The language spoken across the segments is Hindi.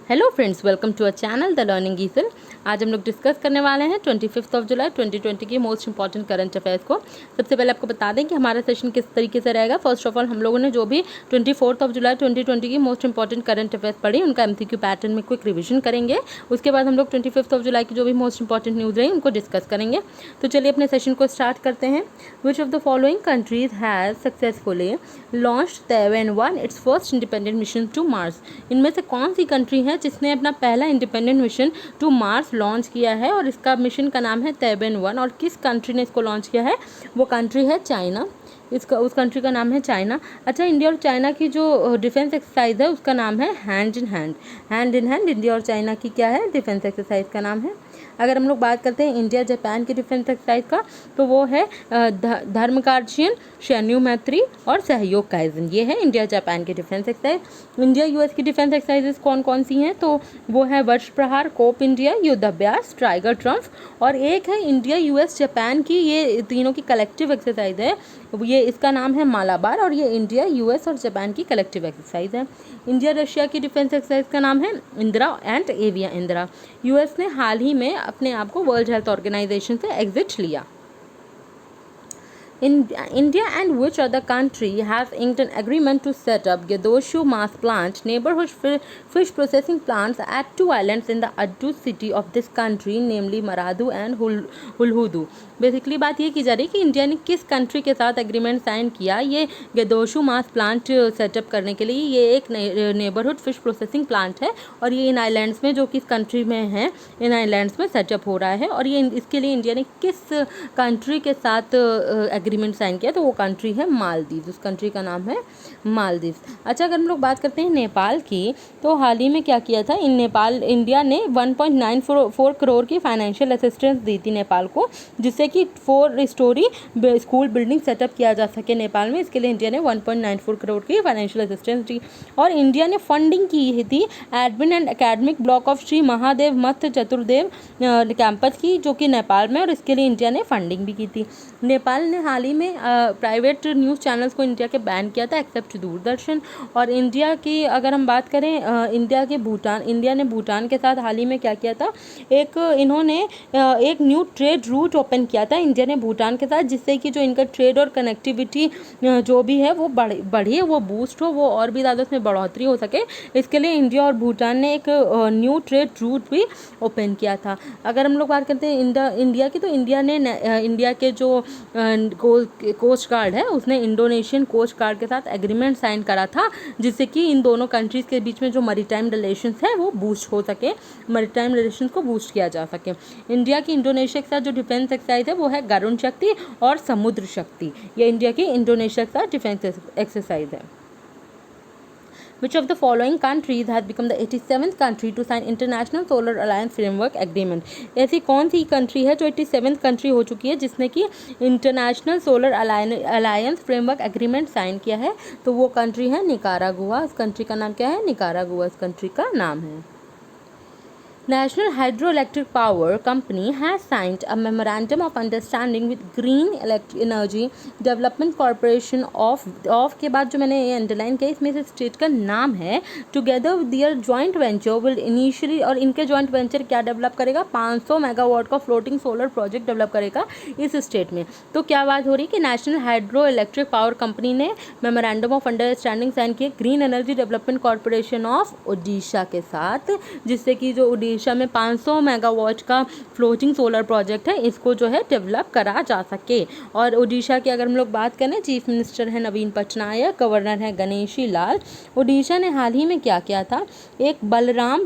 Hello friends, welcome to a channel the learning easel. आज हम लोग डिस्कस करने वाले हैं 25 जुलाई 2020 की मोस्ट इंपॉर्टेंट करंट अफेयर्स को। सबसे पहले आपको बता दें कि हमारा सेशन किस तरीके से रहेगा। फर्स्ट ऑफ ऑल हम लोगों ने जो भी 24 जुलाई 2020 की मोस्ट इंपॉर्टेंट करंट अफेयर्स पढ़ी उनका एमसीक्यू पैटर्न में क्विक रिविजन करेंगे। उसके बाद हम लोग 25 जुलाई की जो भी मोस्ट इंपॉर्टेंट न्यूज़ रही उनको डिस्कस करेंगे। तो चलिए अपने सेशन को स्टार्ट करते हैं। Which of the following countries has successfully launched Taiwan its first independent mission to Mars. इनमें से कौन सी कंट्री है जिसने अपना पहला independent mission to Mars launch किया है और इसका मिशन का नाम है Taiwan। और किस कंट्री ने इसको लॉन्च किया है? वो कंट्री है चाइना। उस कंट्री का नाम है चाइना। अच्छा, इंडिया और चाइना की जो डिफेंस एक्सरसाइज है उसका नाम है हैंड इन हैंड। इंडिया और चाइना की क्या है? डिफेंस एक्सरसाइज का नाम है। अगर हम लोग बात करते हैं इंडिया जापान की डिफेंस एक्सरसाइज का, तो वो है धर्मकार्जियन, शैन्यू मैत्री और सहयोग काइजन। ये है इंडिया जापान की डिफेंस एक्सरसाइज। इंडिया यूएस की डिफेंस एक्सरसाइजेस कौन कौन सी हैं? तो वो है वर्ष प्रहार, कोप इंडिया, युद्धाभ्यास, टाइगर ट्रम्फ और एक है इंडिया यूएस जापान की, ये तीनों की कलेक्टिव एक्सरसाइज है। ये इसका नाम है मालाबार और ये इंडिया यूएस और जापान की कलेक्टिव एक्सरसाइज है। इंडिया रशिया की डिफेंस एक्सरसाइज का नाम है इंदिरा एंड एविया इंदिरा। यूएस ने हाल ही में अपने आप को वर्ल्ड हेल्थ ऑर्गेनाइजेशन से एग्जिट लिया। India and which other country have inked an agreement to set up Gedoshu Mass Plant, neighborhood fish processing plants at two islands in the Addu city of this country, namely Maradu and Hulhudu। Basically बात ये की जा रही है कि इंडिया ने किस कंट्री के साथ एग्रीमेंट साइन किया ये गेदोशु मास प्लांट सेटअप करने के लिए। ये एक नेबरहुड फिश प्रोसेसिंग प्लांट है और ये इन आइलैंड्स में, जो किस कंट्री में है, इन आइलैंड्स में सेटअप हो रहा है। और ये इसके लिए इंडिया ने किस कंट्री के साथ एग्रीमेंट साइन किया? तो वो कंट्री है मालदीव। उस कंट्री का नाम है मालदीव। अच्छा, अगर हम लोग बात करते हैं नेपाल की, तो हाल ही में क्या किया था इंडिया ने 1.94 करोड़ की फाइनेंशियल असिस्टेंस दी थी नेपाल को, जिससे कि 4 स्टोरी स्कूल बिल्डिंग सेटअप किया जा सके नेपाल में। इसके लिए इंडिया ने 1.94 करोड़ की फाइनेंशियल असिस्टेंस दी। और इंडिया ने फंडिंग की थी admin and academic block of Shri Mahadev मठ चतुर्देव कैंपस की, जो कि नेपाल में, और इसके लिए इंडिया ने फंडिंग भी की थी। नेपाल ने हाल ही में प्राइवेट न्यूज़ चैनल्स को इंडिया के बैन किया था एक्सेप्ट दूरदर्शन। और इंडिया की अगर हम बात करें इंडिया ने भूटान के साथ हाल ही में क्या किया था? इन्होंने एक न्यू ट्रेड रूट ओपन किया था इंडिया ने भूटान के साथ, जिससे कि जो इनका ट्रेड और कनेक्टिविटी जो भी है वो बढ़ी, वो बूस्ट हो, वो और भी ज़्यादा उसमें बढ़ोतरी हो सके। इसके लिए इंडिया और भूटान ने एक न्यू ट्रेड रूट भी ओपन किया था। अगर हम लोग बात करते हैं इंडिया की, तो इंडिया ने इंडिया के जो कोस्ट गार्ड है उसने इंडोनेशियन कोस्ट गार्ड के साथ एग्रीमेंट साइन करा था, जिससे कि इन दोनों कंट्रीज़ के बीच में जो मैरीटाइम रिलेशंस है वो बूस्ट हो सके, मैरीटाइम रिलेशंस को बूस्ट किया जा सके। इंडिया की इंडोनेशिया के साथ जो डिफेंस एक्सरसाइज है वो है गरुण शक्ति और समुद्र शक्ति। ये इंडिया की इंडोनेशिया के साथ डिफेंस एक्सरसाइज है। Which of the following countries has become the 87th country to sign International Solar Alliance Framework Agreement? ऐसी कौन सी कंट्री है जो 87th कंट्री हो चुकी है जिसने कि international solar alliance framework agreement sign किया है? तो वो कंट्री है निकारागुआ। इस कंट्री का नाम क्या है? निकारागुआ इस कंट्री का नाम है। National Hydroelectric Power Company has signed a memorandum of understanding with Green Energy Development Corporation of के बाद जो मैंने ये अंडरलाइन किया, इसमें से स्टेट का नाम है। Together with their joint venture will initially, और इनके जॉइंट वेंचर क्या डेवलप करेगा? 500 मेगावाट का फ्लोटिंग सोलर प्रोजेक्ट डेवलप करेगा इस स्टेट में। तो क्या बात हो रही है कि national hydro electric power company ने मेमोरेंडम ऑफ अंडरस्टैंडिंग साइन किया green energy development corporation of Odisha के साथ, जिससे कि जो ओडिशा में 500 मेगावाट का फ्लोटिंग सोलर प्रोजेक्ट है इसको जो है डेवलप करा जा सके। और ओडिशा की अगर हम लोग बात करें, चीफ मिनिस्टर है नवीन पटनायक, गवर्नर है गणेशी लाल। ओडिशा ने हाल ही में क्या किया था? एक बलराम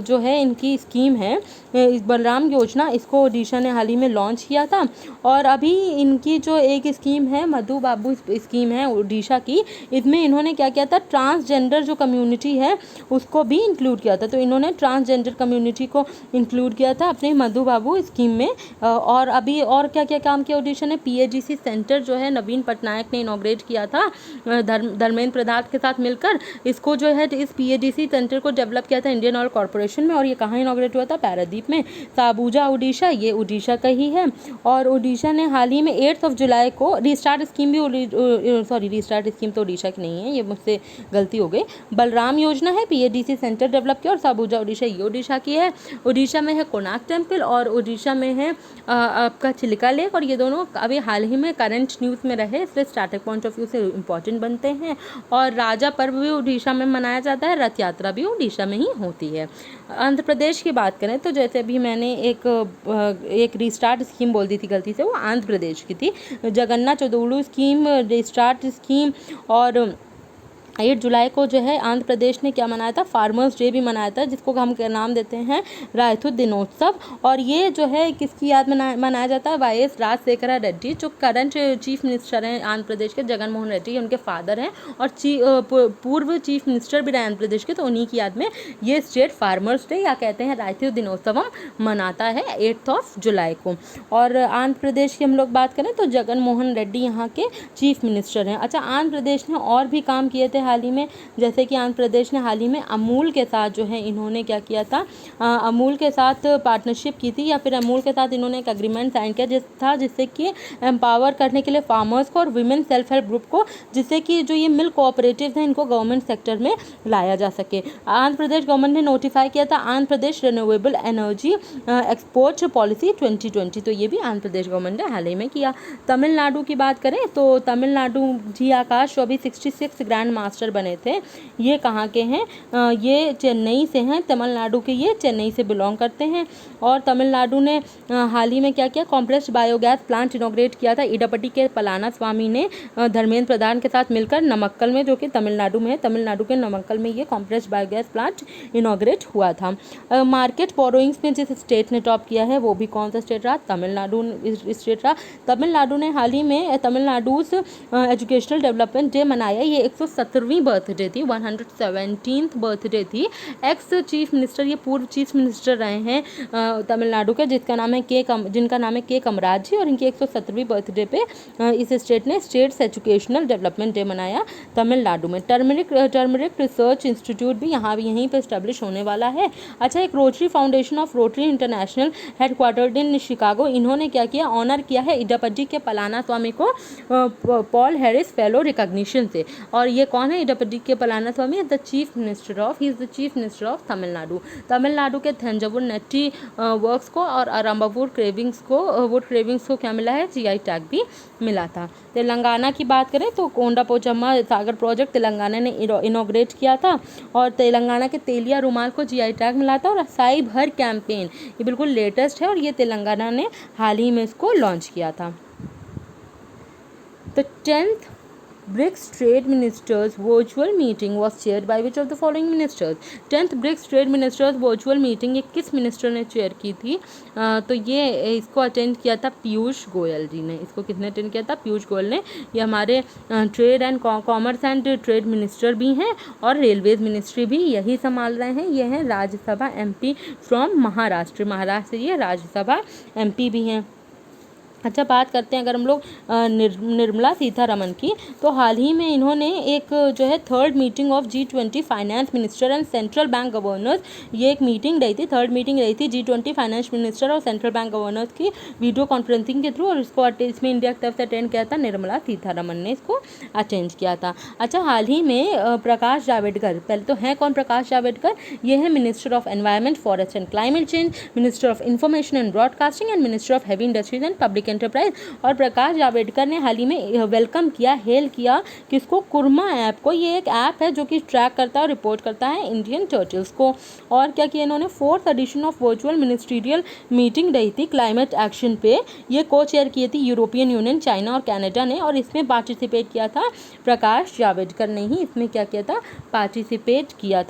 जो है इनकी स्कीम है, बलराम योजना, इसको ओडिशा ने हाल ही में लॉन्च किया था। और अभी इनकी जो एक स्कीम है मधु बाबू स्कीम है ओडिशा की, इसमें इन्होंने क्या किया था? ट्रांसजेंडर जो कम्युनिटी है उसको भी इंक्लूड किया था। तो इन्होंने ट्रांसजेंडर कम्युनिटी को इंक्लूड किया था अपने मधु बाबू स्कीम में। और अभी और क्या क्या काम किया ओडिशा ने, PAGC सेंटर जो है नवीन पटनायक ने इनॉग्रेट किया था धर्मेंद्र प्रधान के साथ मिलकर। इसको जो है इस PAGC सेंटर को डेवलप किया था इंडियन ऑयल कॉर्पोरेशन में, और ये कहाँ इनॉग्रेट हुआ था, पारादीप में। साबूजा उड़ीसा, ये उड़ीसा का ही है। और उड़ीसा ने हाल ही में 8 जुलाई को रीस्टार्ट स्कीम भी, रीस्टार्ट स्कीम तो उड़ीसा की नहीं है, ये मुझसे गलती हो गई। बलराम योजना है, PADC सेंटर डेवलप किया, और साबूजा उड़ीसा ये उड़ीसा की है। उड़ीसा में है कोणार्क टेम्पल, और उड़ीसा में है आपका चिलिका लेक, और ये दोनों अभी हाल ही में करंट न्यूज़ में रहे, इसलिए स्टार्टिंग पॉइंट ऑफ व्यू से इंपॉर्टेंट बनते हैं। और राजा पर्व भी उड़ीसा में मनाया जाता है, रथ यात्रा भी उड़ीसा में ही होती है। आंध्र प्रदेश की बात करें तो जैसे अभी मैंने एक रीस्टार्ट स्कीम बोल दी थी गलती से, वो आंध्र प्रदेश की थी, जगन्नाथ चौदुड़ू स्कीम, रीस्टार्ट स्कीम। और 8 जुलाई को जो है आंध्र प्रदेश ने क्या मनाया था, फार्मर्स डे भी मनाया था, जिसको हम नाम देते हैं रायतु दिनोत्सव। और ये जो है किसकी याद मनाया जाता है, YS राजशेखरा रेड्डी, जो करंट चीफ मिनिस्टर हैं आंध्र प्रदेश के, जगन मोहन रेड्डी उनके फादर हैं, और पूर्व चीफ मिनिस्टर भी रहे आंध्र प्रदेश के, तो उन्हीं की याद में ये स्टेट फार्मर्स डे या कहते हैं रायतु दिनोत्सवम मनाता है 8 जुलाई को। और आंध्र प्रदेश की हम लोग बात करें तो जगन मोहन रेड्डी यहाँ के चीफ मिनिस्टर हैं। अच्छा, आंध्र प्रदेश ने और भी काम किए थे हाल ही में, जैसे कि आंध्र प्रदेश ने हाल ही में अमूल के साथ जो है इन्होंने क्या किया था, अमूल के साथ पार्टनरशिप की थी, या फिर अमूल के साथ इन्होंने एक एग्रीमेंट साइन किया जिससे कि एम्पावर करने के लिए फार्मर्स को और विमेन सेल्फ हेल्प ग्रुप को, जिससे कि जो ये मिल्क कोऑपरेटिव हैं इनको गवर्नमेंट सेक्टर में लाया जा सके। आंध्र प्रदेश गवर्नमेंट ने नोटिफाई किया था Andhra Pradesh renewable energy export policy 2020, तो ये भी आंध्र प्रदेश गवर्नमेंट ने हाल ही में किया। तमिलनाडु की बात करें तो तमिलनाडु जी आकाश जो अभी 66 ग्रैंड मास्टर बने थे, ये कहाँ के हैं, ये चेन्नई से हैं, तमिलनाडु के ये चेन्नई से बिलोंग करते हैं। और तमिलनाडु ने हाल ही में क्या किया, कॉम्प्रेस्ड बायोगैस प्लांट इनॉग्रेट किया था इडापट्टी के पलाना स्वामी ने धर्मेंद्र प्रधान के साथ मिलकर नमक्कल में, जो कि तमिलनाडु में है, तमिलनाडु के नमक्कल में ये कॉम्प्रेस्ड बायोगैस प्लांट इनॉग्रेट हुआ था। मार्केट बोरोइंग्स में जिस स्टेट ने टॉप किया है वो भी कौन सा स्टेट रहा, तमिलनाडु स्टेट रहा। तमिलनाडु ने हाल ही में तमिलनाडु एजुकेशनल डेवलपमेंट डे मनाया, ये 117वीं बर्थडे थी, 117th बर्थडे थी। एक्स चीफ मिनिस्टर, ये पूर्व चीफ मिनिस्टर रहे हैं तमिलनाडु के, जिनका नाम है के कमराज जी, और इनकी 117वीं बर्थडे पे इस स्टेट ने स्टेट्स एजुकेशनल डेवलपमेंट डे मनाया तमिलनाडु में। टर्मरिक रिसर्च इंस्टीट्यूट भी यहीं पे इस्टेब्लिश होने वाला है। अच्छा, एक rotary foundation of rotary international headquartered in Chicago, इन्होंने क्या किया, ऑनर किया है इडापट्टी के पलाना स्वामी को पॉल हैरिस फेलो रिकॉग्निशन से। और ये कौन है, Edappadi K Palaniswami, the chief minister of, he is the chief minister of Tamil Nadu. Tamil Nadu के थंजावुर नेट्टी वर्क्स को और अरंबावुर क्रेविंग्स को क्या मिला है, GI टैग भी मिला था। तेलंगाना की बात करें तो कोंडा पोचम्मा सागर प्रोजेक्ट तेलंगाना ने इनॉग्रेट किया था, और तेलंगाना के तेलिया रुमाल को GI टैग मिला था। और असाई भर कैंपेन ये बिल्कुल लेटेस्ट है, और ये तेलंगाना ने हाल ही में इसको लॉन्च किया था। The 10th BRICS Trade Ministers virtual meeting was chaired by which of the following ministers? 10th BRICS Trade Ministers virtual meeting ये किस मिनिस्टर ने चेयर की थी, तो ये इसको अटेंड किया था पीयूष गोयल जी ने। इसको किसने अटेंड किया था, पीयूष गोयल ने। ये हमारे trade and commerce and trade minister भी हैं, और रेलवेज मिनिस्ट्री भी यही संभाल रहे हैं। ये हैं राज्यसभा MP फ्रॉम महाराष्ट्र से ये राज्यसभा MP भी हैं। अच्छा, बात करते हैं अगर हम लोग निर्मला सीतारमण की, तो हाल ही में इन्होंने एक जो है 3rd meeting of G20 finance minister and central bank governors, ये एक मीटिंग रही थी, 3rd मीटिंग रही थी G20 फाइनेंस मिनिस्टर और सेंट्रल बैंक गवर्नर्स की वीडियो कॉन्फ्रेंसिंग के थ्रू, और इसमें इंडिया की तरफ से अटेंड किया था निर्मला सीतारमण ने इसको अटेंड किया था। अच्छा, हाल ही में प्रकाश जावड़ेकर, पहले तो हैं कौन प्रकाश जावड़ेकर, ये है minister of environment, forest and climate change, minister of information and broadcasting and minister of heavy industries and public enterprise. और प्रकाश जावड़ेकर ने हाल ही में वेलकम किया, हेल किया किसको, कुर्मा ऐप को। ये एक ऐप है जो कि ट्रैक करता है और रिपोर्ट करता है इंडियन टर्टल्स को। और क्या किया इन्होंने, 4th edition of virtual ministerial meeting रही थी क्लाइमेट एक्शन पे, ये को चेयर की थी यूरोपियन यूनियन, चाइना और कनाडा ने, और इसमें पार्टिसिपेट किया था प्रकाश जावड़ेकर ने ही इसमें क्या किया था,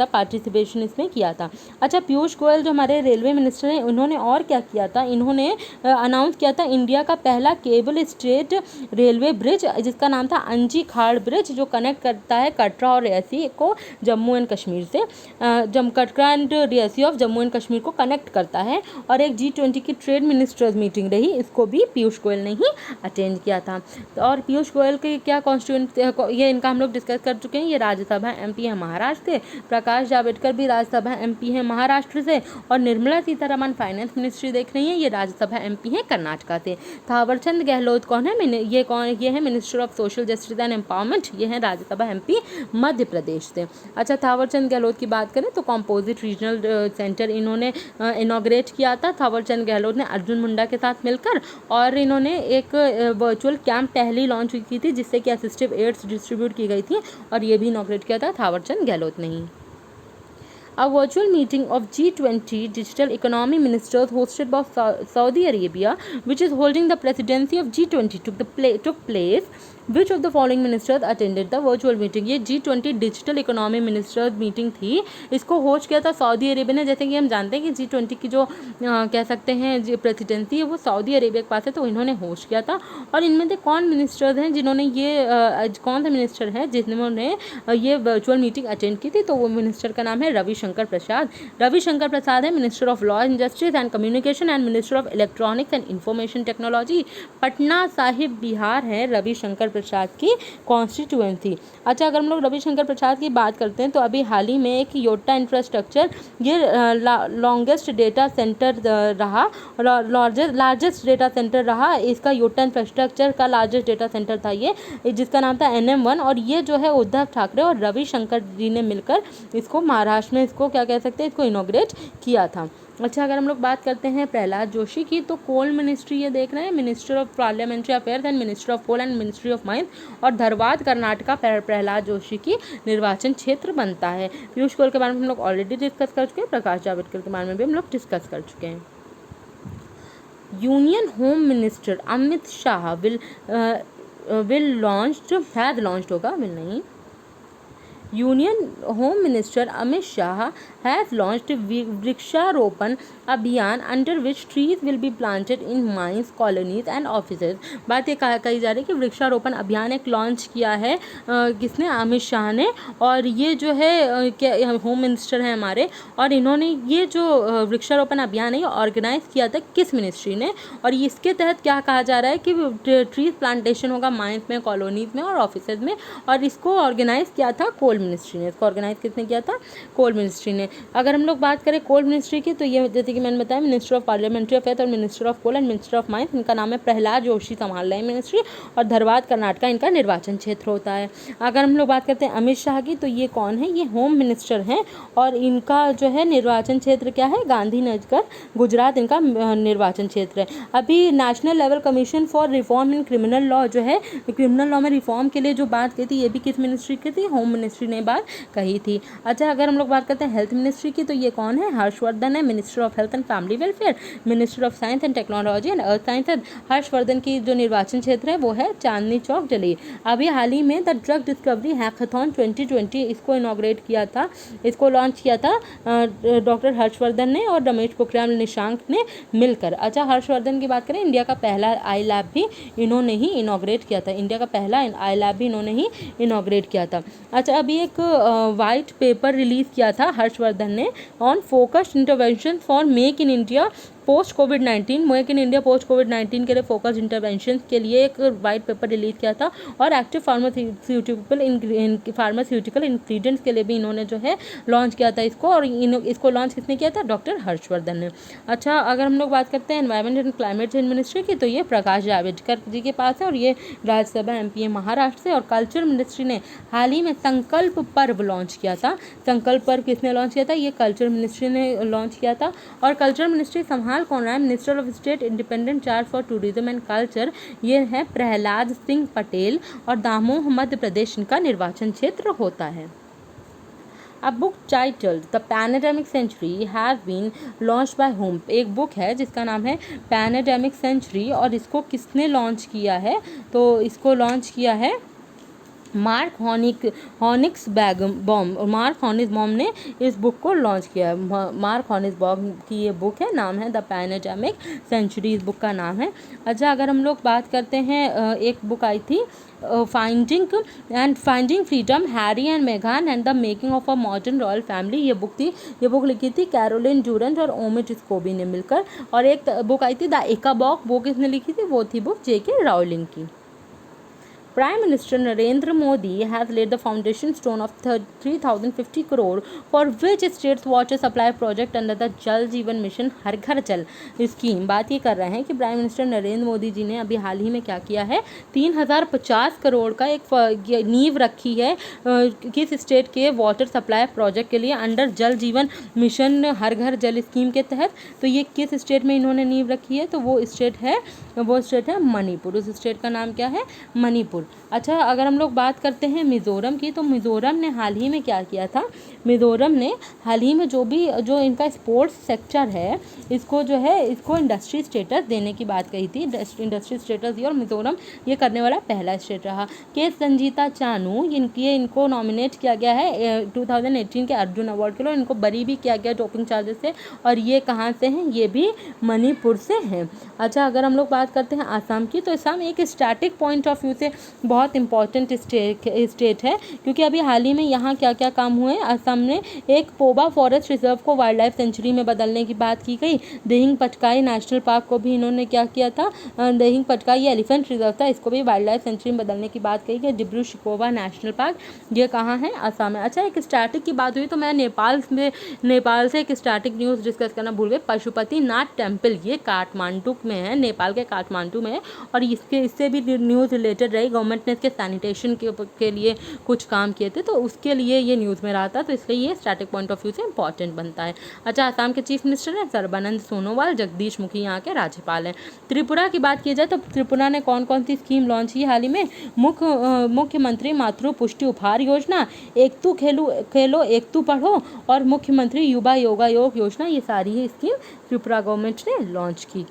पार्टिसिपेशन इसमें किया था। अच्छा, पीयूष गोयल जो हमारे रेलवे मिनिस्टर हैं, उन्होंने और क्या किया था, इन्होंने अनाउंस किया था इंडिया का पहला केबल स्टेट रेलवे ब्रिज जिसका नाम था अंजी खाड़ ब्रिज, जो कनेक्ट करता है कटरा और रियासी को जम्मू एंड कश्मीर से, Katra and Reasi of Jammu and Kashmir को कनेक्ट करता है। और एक G20 की ट्रेड मिनिस्टर्स मीटिंग रही, इसको भी पीयूष गोयल ने ही अटेंड किया था। और पीयूष गोयल के क्या कॉन्स्टिट्यूंट, ये इनका हम लोग डिस्कस कर चुके हैं। ये राज्यसभा MP है महाराष्ट्र से, प्रकाश जावड़ेकर भी राज्यसभा MP है महाराष्ट्र से, और निर्मला सीतारमण फाइनेंस मिनिस्ट्री देख रही हैं, ये राज्यसभा MP है कर्नाटका से। थावरचंद गहलोत कौन है, ये है minister of social justice and empowerment, ये है राज्यसभा MP मध्य प्रदेश से। अच्छा, थावरचंद गहलोत की बात करें तो कॉम्पोजिट रीजनल सेंटर इन्होंने इनॉग्रेट किया था थावरचंद गहलोत ने अर्जुन मुंडा के साथ मिलकर, और इन्होंने एक वर्चुअल कैंप पहली लॉन्च की थी जिससे कि असिस्टिव एड्स डिस्ट्रीब्यूट की गई थी, और ये भी इनॉग्रेट किया था थावरचंद गहलोत ने ही। A virtual meeting of G20 digital economy ministers hosted by Saudi Arabia, which is holding the presidency of G20, took place. Which of the following ministers attended the virtual meeting? ये G20 digital economy ministers meeting थी, इसको होस्ट किया था सऊदी अरेबिया ने। जैसे कि हम जानते हैं कि G20 की जो कह सकते हैं प्रेसिडेंसी है वो सऊदी अरेबिया के पास है, तो इन्होंने होस्ट किया था। और इनमें से कौन मिनिस्टर्स हैं जिन्होंने कौन सा मिनिस्टर है जिन्होंने ये वर्चुअल मीटिंग अटेंड की थी? तो वो मिनिस्टर का नाम है रविशंकर प्रसाद। रविशंकर प्रसाद है minister of law and justice and communication and minister of electronics and information technology. Patna Sahib Bihar है रविशंकर प्रसाद की कॉन्स्टिट्यूएंसी। अच्छा, अगर हम लोग रविशंकर प्रसाद की बात करते हैं तो अभी हाल ही में एक योटा इंफ्रास्ट्रक्चर, ये लॉन्गेस्ट डेटा सेंटर रहा, लार्जेस्ट डेटा सेंटर रहा, इसका योटा इंफ्रास्ट्रक्चर का लार्जेस्ट डेटा सेंटर था ये, जिसका नाम था NM1। और ये जो है उद्धव ठाकरे और रविशंकर जी ने मिलकर इसको महाराष्ट्र में इसको क्या कह सकते हैं, इसको इनॉग्रेट किया था। अच्छा, अगर हम लोग बात करते हैं प्रहलाद जोशी की, तो कोल मिनिस्ट्री ये देख रहे हैं, minister of parliamentary affairs and minister of coal and ministry of mines, और धरवाद कर्नाटका प्रहलाद जोशी की निर्वाचन क्षेत्र बनता है। पीयूष गोयल के बारे में हम लोग ऑलरेडी डिस्कस कर चुके हैं, प्रकाश जावड़ेकर के बारे में भी हम लोग डिस्कस कर चुके हैं। Union home minister Amit Shah Union Home Minister Amit Shah has launched वृक्षारोपण अभियान under which trees will be planted in mines, colonies and offices। बात ये कही जा रही है कि वृक्षारोपण अभियान एक लॉन्च किया है किसने, अमित शाह ने। और ये जो है क्या होम मिनिस्टर हैं हमारे, और इन्होंने ये जो वृक्षारोपण अभियान है ये ऑर्गेनाइज किया था किस मिनिस्ट्री ने, और इसके तहत क्या कहा जा रहा है कि ट्रीज प्लांटेशन होगा माइंस में, कॉलोनीज में और ऑफिसेज में, और इसको ऑर्गेनाइज किया था कोल मिनिस्ट्री ने। इसको ऑर्गेनाइज किसने किया था, कोल मिनिस्ट्री ने। अगर हम लोग बात करें कोल मिनिस्ट्री की, तो ये जैसे कि मैंने बताया मिनिस्टर ऑफ पार्लियामेंट्री अफेयर्स और minister of coal and minister of mines, इनका नाम है प्रहलाद जोशी संभाल रहे हैं मिनिस्ट्री, और धरवाद कर्नाटका इनका निर्वाचन क्षेत्र होता है। अगर हम लोग बात करते हैं अमित शाह की, तो ये कौन है, ये होम मिनिस्टर हैं, और इनका जो है निर्वाचन क्षेत्र क्या है, गांधीनगर गुजरात इनका निर्वाचन क्षेत्र है। अभी national level commission for reform in criminal law जो है, क्रिमिनल लॉ में रिफॉर्म के लिए जो बात की थी, ये भी किस मिनिस्ट्री की थी, होम मिनिस्ट्री ने बात कही थी। अच्छा, अगर हम लोग बात करते हैं हेल्थ मिनिस्ट्री की, तो ये कौन है, हर्षवर्धन है, minister of health and family welfare, minister of science and technology and earth sciences. Harshvardhan की जो निर्वाचन क्षेत्र है वो है चांदनी चौक जली। अभी हाल ही में द ड्रग डिस्कवरी हैकाथॉन 2020 इसको इनॉग्रेट किया था, इसको लॉन्च किया था डॉक्टर हर्षवर्धन ने और रमेश पोखरियाल निशंक ने मिलकर। अच्छा, हर्षवर्धन की बात करें, इंडिया का पहला आई लैब भी इन्होंने ही इनॉग्रेट किया था, इंडिया का पहला आई लैब भी इन्होंने ही इनॉग्रेट किया था। अच्छा, अभी एक वाइट पेपर रिलीज़ किया था हर्षवर्धन ने on focused intervention for make in India post covid, make in India post कोविड-19 के लिए फोकस्ड इंटरवेंशन के लिए एक वाइट पेपर रिलीज किया था, और एक्टिव फार्मास्यूटिकल इंग्रेडिएंट्स के लिए भी इन्होंने जो है लॉन्च किया था इसको, और इसको लॉन्च किसने किया था, डॉक्टर हर्षवर्धन ने। अच्छा, अगर हम लोग बात करते हैं environment and climate change ministry की, तो ये प्रकाश जावड़ेकर जी के पास है, और ये राज्यसभा MP है महाराष्ट्र से। और कल्चर मिनिस्ट्री ने हाल ही में संकल्प पर्व लॉन्च किया था। संकल्प पर्व किसने लॉन्च किया था, ये कल्चर मिनिस्ट्री ने लॉन्च किया था। और कल्चर मिनिस्ट्री संभाल कौन रहा है, minister of state independent charge for tourism and culture, ये है प्रहलाद सिंह पटेल, और दामोह मध्य प्रदेश इनका निर्वाचन क्षेत्र होता है। A book titled The Pandemic Century has been launched by whom? एक बुक है जिसका नाम है Pandemic Century, और इसको किसने लॉन्च किया है, तो इसको लॉन्च किया है मार्क हॉनिक्सबॉम ने इस बुक को लॉन्च किया है। मार्क हॉनिक्सबॉम की ये बुक है, नाम है द पैनाडेमिक सेंचुरी, इस बुक का नाम है। अच्छा, अगर हम लोग बात करते हैं, एक बुक आई थी फाइंडिंग फ्रीडम, हैरी एंड मेघान and the making of a modern royal family, ये बुक थी। ये बुक लिखी थी कैरोलिन डूरेंट और ओमिट स्कोबी ने मिलकर। और एक बुक आई थी द इकाबॉक, वो किसने लिखी थी? वो थी बुक J.K. राउलिंग की। Prime Minister Narendra Modi has laid the foundation stone of 3,050 crore for which states water supply project under the जल जीवन मिशन हर घर जल स्कीम। बात ये कर रहे हैं कि प्राइम मिनिस्टर नरेंद्र मोदी जी ने अभी हाल ही में क्या किया है, 3,050 करोड़ का एक नींव रखी है किस स्टेट के वाटर सप्लाई प्रोजेक्ट के लिए अंडर जल जीवन मिशन हर घर जल स्कीम के तहत। तो ये किस स्टेट में इन्होंने नींव रखी है? तो वो स्टेट है मणिपुर। उस स्टेट का नाम क्या है? मणिपुर। अच्छा, अगर हम लोग बात करते हैं मिज़ोरम की, तो मिज़ोरम ने हाल ही में क्या किया था? मिज़ोरम ने हाल ही में जो इनका स्पोर्ट्स सेक्टर है, इसको इंडस्ट्री स्टेटस देने की बात कही थी। इंडस्ट्री स्टेटस दी और मिज़ोरम ये करने वाला पहला स्टेट रहा। के संजीता चानू इनको नॉमिनेट किया गया है 2018 के अर्जुन अवार्ड के लिए। इनको बरी भी किया गया डोपिंग चार्जेस से। और ये कहाँ से हैं? ये भी मणिपुर से हैं। अच्छा, अगर हम लोग बात करते हैं आसाम की, तो आसाम एक स्टैटिक पॉइंट ऑफ व्यू से बहुत इंपॉर्टेंट स्टेट है, क्योंकि अभी हाल ही में यहाँ क्या क्या काम हुए। असम ने एक पोबा फॉरेस्ट रिजर्व को वाइल्ड लाइफ सेंचुरी में बदलने की बात की गई। दिहिंग पटकाई नेशनल पार्क को भी इन्होंने क्या किया था? दिहिंग पटकाई ये एलिफेंट रिजर्व था, इसको भी वाइल्ड लाइफ सेंचुरी में बदलने की बात कही गई। डिब्रू शिकोवा नेशनल पार्क, ये कहाँ है? असम है। अच्छा, एक स्टैटिक की बात हुई तो मैं नेपाल से एक स्टैटिक न्यूज़ डिस्कस करना भूल गई। पशुपतिनाथ टेम्पल, ये काठमांडू में है, नेपाल के काठमांडू में है। और इससे भी न्यूज़ रिलेटेड रही। गवर्नमेंट ने इसके सैनिटेशन के लिए कुछ काम किए थे, तो उसके लिए ये न्यूज़ में रहा था, तो इसलिए ये स्टैटिक पॉइंट ऑफ व्यू से इंपॉर्टेंट बनता है। अच्छा, असम के चीफ मिनिस्टर हैं सर्बानंद सोनोवाल, जगदीश मुखी यहाँ के राज्यपाल हैं। त्रिपुरा की बात की जाए तो त्रिपुरा ने कौन कौन सी स्कीम लॉन्च की हाल ही में? मुख्यमंत्री मातृ पुष्टि उपहार योजना, एक तू खेलो एक तू पढ़ो, और मुख्यमंत्री युवा योग योजना, ये सारी ही स्कीम त्रिपुरा गवर्नमेंट ने लॉन्च की।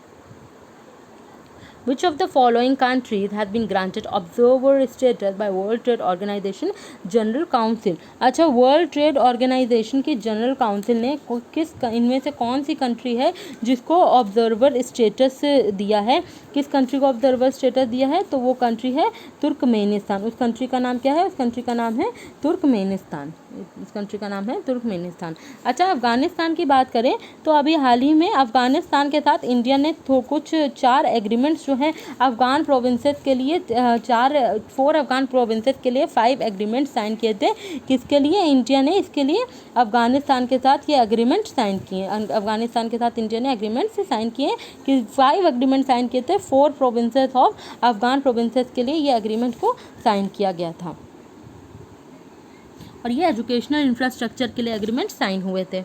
Which of the following countries has been granted observer status by World Trade Organization General Council? अच्छा, वर्ल्ड ट्रेड ऑर्गेनाइजेशन की जनरल काउंसिल ने इनमें से कौन सी कंट्री है जिसको ऑब्जर्वर स्टेटस दिया है? किस कंट्री को ऑब्जर्वर स्टेटस दिया है? तो वो कंट्री है तुर्कमेनिस्तान। उस कंट्री का नाम क्या है? उस कंट्री का नाम है तुर्कमेनिस्तान। इस कंट्री का नाम है तुर्कमेनिस्तान। अच्छा, अफगानिस्तान की बात करें तो अभी हाल ही में अफगानिस्तान के साथ इंडिया ने कुछ 4 एग्रीमेंट्स जो हैं अफगान प्रोविंसेस के लिए 4 अफगान प्रोविंसेस के लिए 5 एग्रीमेंट साइन किए थे। किसके लिए? इंडिया ने इसके लिए अफगानिस्तान के साथ ये एग्रीमेंट साइन किए। अफगानिस्तान के साथ इंडिया ने एग्रीमेंट से साइन किए कि 5 एग्रीमेंट साइन किए थे। 4 प्रोविंसेस ऑफ अफगान प्रोविंसेस के लिए ये एग्रीमेंट को साइन किया गया था, और ये एजुकेशनल इंफ्रास्ट्रक्चर के लिए एग्रीमेंट साइन हुए थे।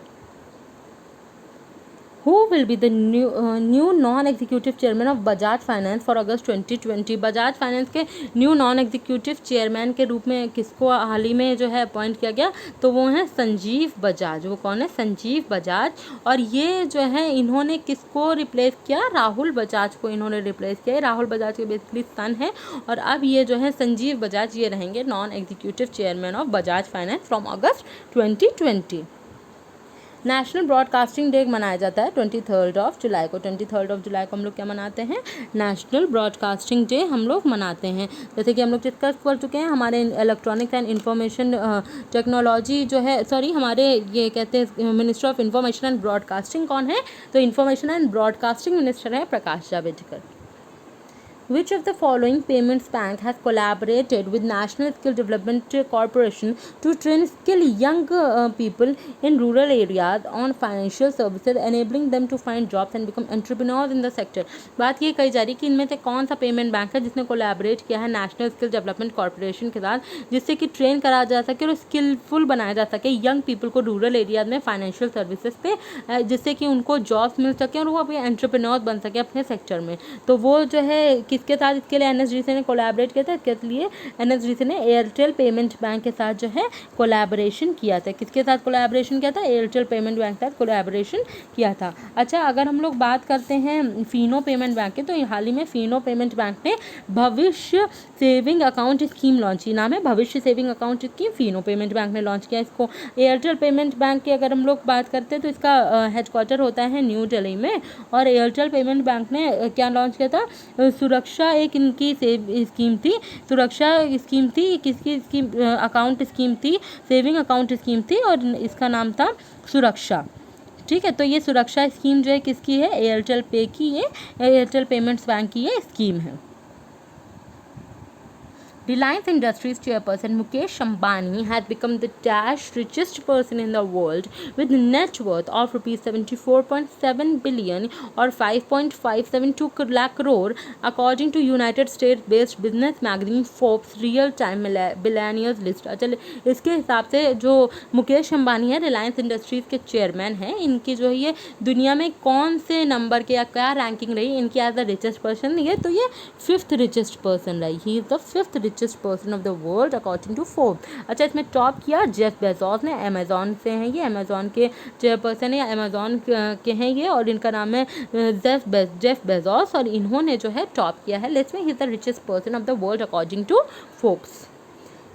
Who will be the new non-executive chairman of Bajaj Finance for August 2020? Bajaj finance के न्यू नॉन एग्जीक्यूटिव चेयरमैन के रूप में किसको हाल ही में जो है अपॉइंट किया गया? तो वो हैं संजीव बजाज। वो कौन है? संजीव बजाज। और ये जो है इन्होंने किसको रिप्लेस किया? राहुल बजाज को इन्होंने रिप्लेस किया। राहुल बजाज के बेसिकली सन है, और अब ये जो है संजीव बजाज ये रहेंगे non executive chairman of Bajaj finance from August 2020। National broadcasting day मनाया जाता है 23 जुलाई को। 23 जुलाई को हम लोग क्या मनाते हैं? नेशनल ब्रॉडकास्टिंग डे हम लोग मनाते हैं। जैसे कि हम लोग डिस्कस कर चुके हैं, हमारे इलेक्ट्रॉनिक्स एंड इंफॉर्मेशन टेक्नोलॉजी जो है, हमारे ये कहते हैं minister of information and broadcasting कौन है? तो इंफॉर्मेशन एंड ब्रॉडकास्टिंग मिनिस्टर है Prakash Javadekar. Which of the following payments bank has collaborated with National Skill Development Corporation to train skilled young people in rural areas on financial services, enabling them to find jobs and become entrepreneurs in the sector? बात ये कही जा रही है कि इनमें से कौन सा पेमेंट बैंक है जिसने कोलैबोरेट किया है नेशनल स्किल डेवलपमेंट कॉर्पोरेशन के साथ, जिससे कि ट्रेन करा जा सके और स्किलफुल बनाया जा सके यंग पीपल को रूरल एरियाज में फाइनेंशियल सर्विसेज पे, जिससे कि उनको जॉब्स मिल सके और वो अभी एंटरप्रेन्योर बन सके अपने सेक्टर में। तो वो जो है किसके साथ इसके लिए NSDC ने कोलैबोरेट किया था? इसके लिए NSDC ने एयरटेल पेमेंट बैंक के साथ जो है कोलैबोरेशन किया था। किसके साथ कोलैबोरेशन किया था? एयरटेल पेमेंट बैंक के साथ कोलैबोरेशन किया था। अच्छा, अगर हम लोग बात करते हैं फिनो पेमेंट बैंक की, तो हाल ही में फिनो पेमेंट बैंक ने भविष्य सेविंग अकाउंट स्कीम लॉन्च की। नाम है भविष्य saving account scheme, Fino payment bank ने लॉन्च किया इसको। एयरटेल पेमेंट बैंक की अगर हम लोग बात करते हैं तो इसका हेडक्वार्टर होता है न्यू दिल्ली में। और एयरटेल पेमेंट बैंक ने क्या लॉन्च किया था? सुरक्षा एक इनकी स्कीम थी, सुरक्षा स्कीम थी, किसकी स्कीम? अकाउंट स्कीम थी, सेविंग अकाउंट स्कीम थी और इसका नाम था सुरक्षा। ठीक है, तो ये सुरक्षा स्कीम जो है किसकी है? एयरटेल पे की, ये एयरटेल पेमेंट्स बैंक की ये स्कीम है। Reliance Industries chairperson Mukesh Ambani has become the dash richest person in the world with net worth of rupees 74.7 billion or 5.572 lakh crore, according to United States-based business magazine Forbes real-time billionaires list। चलिए, इसके हिसाब से जो मुकेश अंबानी है, रिलायंस इंडस्ट्रीज़ के चेयरमैन हैं, इनकी जो है ये दुनिया में कौन से नंबर के या क्या रैंकिंग रही इनकी एज द रिचेस्ट पर्सन? ये तो ये 5th रिचेस्ट पर्सन रही। He is the 5th richest person of the world according to Forbes। अच्छा, इसमें टॉप किया जेफ बेजोस ने, अमेजॉन से हैं ये, अमेजॉन के चेयरपर्सन है, अमेजॉन के हैं ये और इनका नाम है जेफ बेजोस और इन्होंने जो है टॉप किया है लिस्ट में। He is the richest person of the world according to Forbes.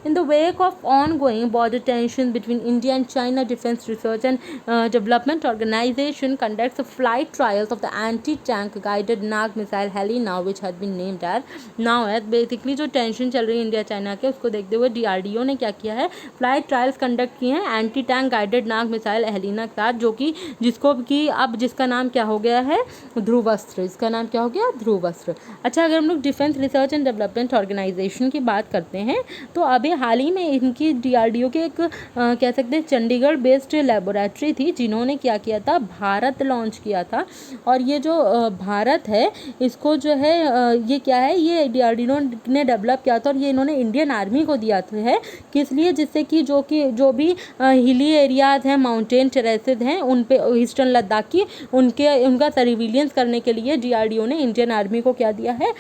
In the wake of ongoing border tensions between India and China, Defense Research and Development Organization conducts flight trials of the anti-tank guided Nag missile Helena, which has been named as basically जो टेंशन चल रही है इंडिया चाइना के, उसको देखते हुए DRDO ने क्या किया है? फ्लाइट ट्रायल्स कंडक्ट किए हैं एंटी टैंक गाइडेड नाग मिसाइल हेलिना के साथ, जो कि जिसको कि अब जिसका नाम क्या हो गया है? ध्रुवस्त्र। इसका नाम क्या हो गया? ध्रुवस्त्र। अच्छा, अगर हम लोग defence research and development organisation की बात करते हैं तो अभी हाल ही में इनकी DRDO के एक कह सकते हैं चंडीगढ़ बेस्ड लेबोरेटरी थी, जिन्होंने क्या किया था? भारत लॉन्च किया था। और ये जो भारत है, इसको जो है ये क्या है? ये DRDO ने डेवलप किया था और ये इन्होंने इंडियन आर्मी को दिया है। किस लिए? जिससे कि जो भी हिली एरियाज़ हैं, माउंटेन टेरेसेस हैं, उन पे ईस्टर्न लद्दाख की उनका सर्विलियंस करने के लिए DRDO ने इंडियन आर्मी को क्या दिया है?